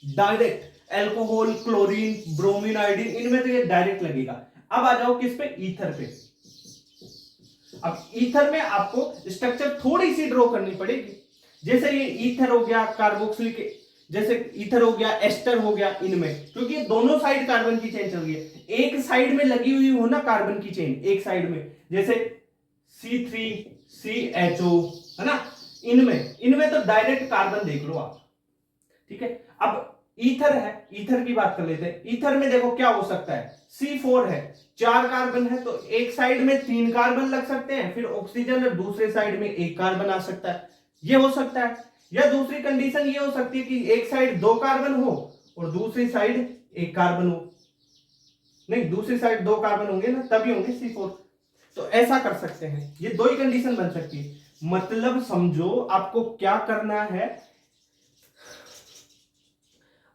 Direct alcohol, chlorine, bromine, iodine, इनमें तो ये डायरेक्ट लगेगा। अब आ जाओ किस पे, ईथर पे। अब ईथर में आपको स्ट्रक्चर थोड़ी सी ड्रॉ करनी पड़ेगी। जैसे ये ईथर हो गया कार्बोक्सिलिक, जैसे ईथर हो गया, एस्टर हो गया, इनमें क्योंकि दोनों साइड कार्बन की चेन चल रही है, एक साइड में लगी हुई हो ना कार्बन की चेन, एक साइड में, जैसे C3CHO है ना, इनमें तो डायरेक्ट कार्बन देख लो आप। ठीक है, अब ईथर है, ईथर की बात कर लेते हैं। ईथर में देखो क्या हो सकता है, C4 है, 4 कार्बन है, तो एक साइड में 3 कार्बन लग सकते हैं, फिर ऑक्सीजन और दूसरे साइड में 1 कार्बन आ सकता है, ये हो सकता है। या दूसरी कंडीशन ये हो सकती है कि एक साइड 2 कार्बन हो और दूसरी साइड 1 कार्बन हो, नहीं दूसरी साइड 2 कार्बन होंगे ना, तभी होंगे C4। तो ऐसा कर सकते हैं, ये 2 ही कंडीशन बन सकती है। मतलब समझो आपको क्या करना है,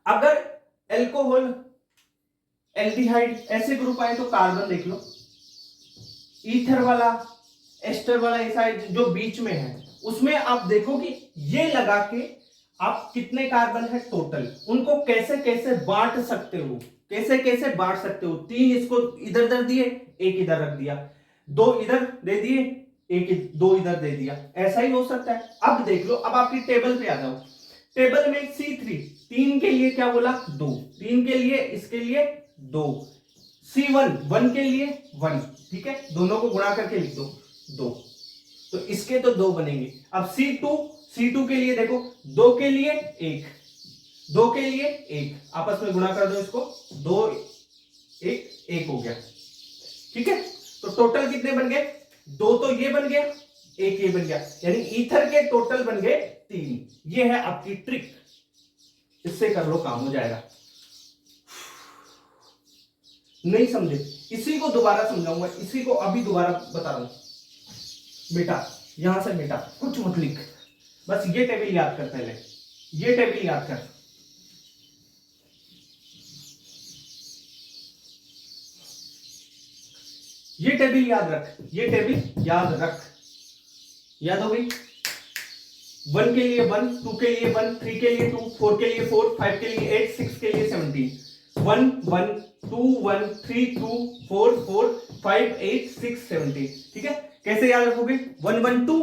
अगर अल्कोहल, एल्डिहाइड ऐसे ग्रुप आए तो कार्बन देख लो, ईथर वाला, एस्टर वाला, ऐसा जो बीच में है उसमें आप देखो कि ये लगा के आप कितने कार्बन है टोटल, उनको कैसे कैसे बांट सकते हो, कैसे कैसे बांट सकते हो। 3 इसको इधर इधर दिए, 1 इधर रख दिया, 2 इधर दे दिए, 2 इधर दे दिया, ऐसा ही हो सकता है। अब देख लो, अब आपकी टेबल पे आ जाओ। टेबल में C3 3 के लिए क्या बोला, 2, 3 के लिए, इसके लिए 2, C1 1 के लिए 1, ठीक है, दोनों को गुणा करके लिख दो 2, तो इसके तो 2 बनेंगे। अब C2 के लिए देखो, 2 के लिए 1, 2 के लिए 1, आपस में गुणा कर दो इसको, 2 1 हो गया। ठीक है, तो टोटल कितने बन गए, 2 तो ये बन गया, 1 ये बन गया, यानी ईथर के टोटल बन गए 3। ये है आपकी ट्रिक, इससे कर लो काम हो जाएगा। नहीं समझे, इसी को दोबारा समझाऊंगा, इसी को अभी दोबारा बता रहा हूं। बेटा यहां से बेटा कुछ मत लिख, बस ये टेबल याद कर, पहले ये टेबल याद कर। ये टेबल याद रख, ये टेबल याद रख। याद हो गई? 1 के लिए 1, 2 के लिए 1, 3 के लिए 2, 4 के लिए 4, 5 के लिए 8, 6 के लिए 17। 1 1 2 1 3 2 4 4 5 8 6 17। ठीक है, कैसे याद रखोगे? 1 1 2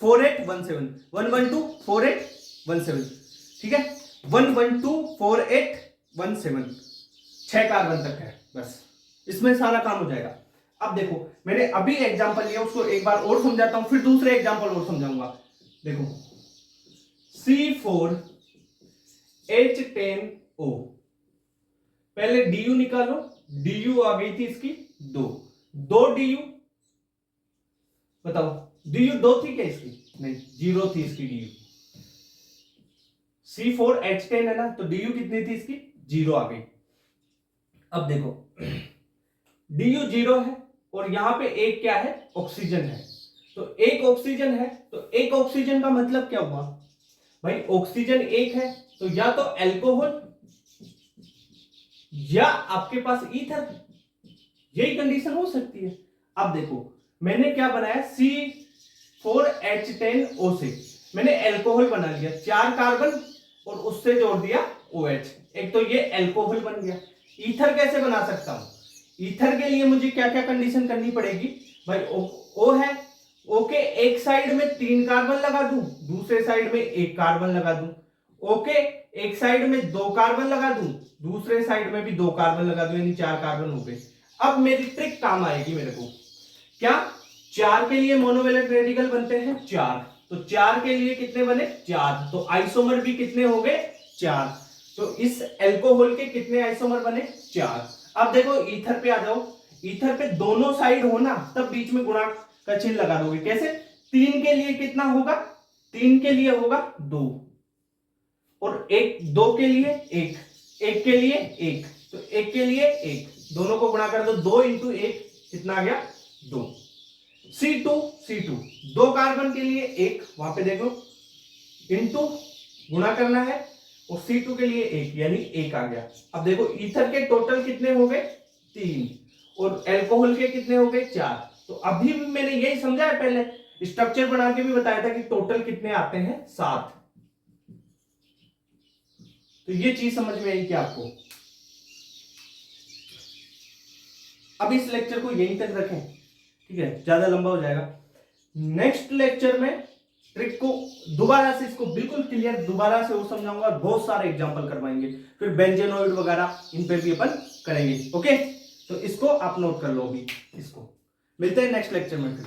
4 8 1 7, 1 1 2 4 8 1 7। ठीक है, 1 1 2 4 8 1 7, 6 कार्बन तक है, बस इसमें सारा काम हो जाएगा। अब देखो मैंने अभी एग्जांपल लिया, उसको एक बार और समझाता हूं, फिर दूसरे एग्जांपल और समझाऊंगा। देखो C4H10O, पहले DU निकालो, DU आ गई थी इसकी 2 DU, बताओ DU 2 थी क्या इसकी? नहीं, 0 थी इसकी DU। C4H10 है ना, तो DU कितनी थी इसकी? 0 आ गई। अब देखो DU 0 है और यहां पे एक क्या है? ऑक्सीजन है। तो एक ऑक्सीजन है, तो एक ऑक्सीजन का मतलब क्या हुआ भाई? ऑक्सीजन एक है तो या तो अल्कोहल या आपके पास ईथर, यही कंडीशन हो सकती है। अब देखो मैंने क्या बनाया, C4H10O से मैंने अल्कोहल बना लिया, 4 कार्बन और उससे जोड़ दिया OH, एक तो ये अल्कोहल बन गया। ईथर कैसे बना सकता हूं? ईथर के लिए मुझे क्या क्या कंडीशन करनी पड़ेगी भाई? O है, O के एक साइड में 3 कार्बन लगा दूं, दूसरे साइड में 1 कार्बन लगा दूं। O के एक साइड में 2 कार्बन लगा दूं, दूसरे साइड में भी 2 कार्बन लगा दूं, यानी 4 कार्बन हो गए। अब मेरी ट्रिक काम आएगी मेरे को, क्या? 4 के लिए मोनोवेलेंट रेडिकल बनते हैं 4, तो 4 के लिए कितने बने? 4, तो आइसोमर भी कितने हो गए? 4। तो इस अल्कोहल के कितने आइसोमर बने? 4। अब देखो ईथर पे आ जाओ, ईथर पे दोनों साइड हो ना, तब बीच में गुणा का चिन्ह लगा दोगे। कैसे? 3 के लिए कितना होगा? 3 के लिए होगा 2 और 2 के लिए 1, 1 के लिए 1, तो 1 के लिए 1, दोनों को गुणा कर दो, 2 इंटू 1 कितना आ गया? 2। C2 2 कार्बन के लिए 1, वहां पे देखो इंटू गुणा करना है, और C2 के लिए 1 यानी 1 आ गया। अब देखो ईथर के टोटल कितने हो गए? 3, और अल्कोहल के कितने हो गए? 4। तो अभी भी मैंने यही समझाया, पहले स्ट्रक्चर बना के भी बताया था कि टोटल कितने आते हैं? 7। तो ये चीज समझ में आई क्या आपको? अब इस लेक्चर को यहीं तक रखें, ठीक है, ज्यादा लंबा हो जाएगा। नेक्स्ट लेक्चर में ट्रिक को दोबारा से, इसको बिल्कुल क्लियर दोबारा से वो समझाऊंगा, बहुत सारे एग्जांपल करवाएंगे, फिर बेंजेनोइड वगैरह इन पे भी अपन करेंगे। ओके, तो इसको आप नोट कर लो अभी, इसको मिलते हैं नेक्स्ट लेक्चर में फिर।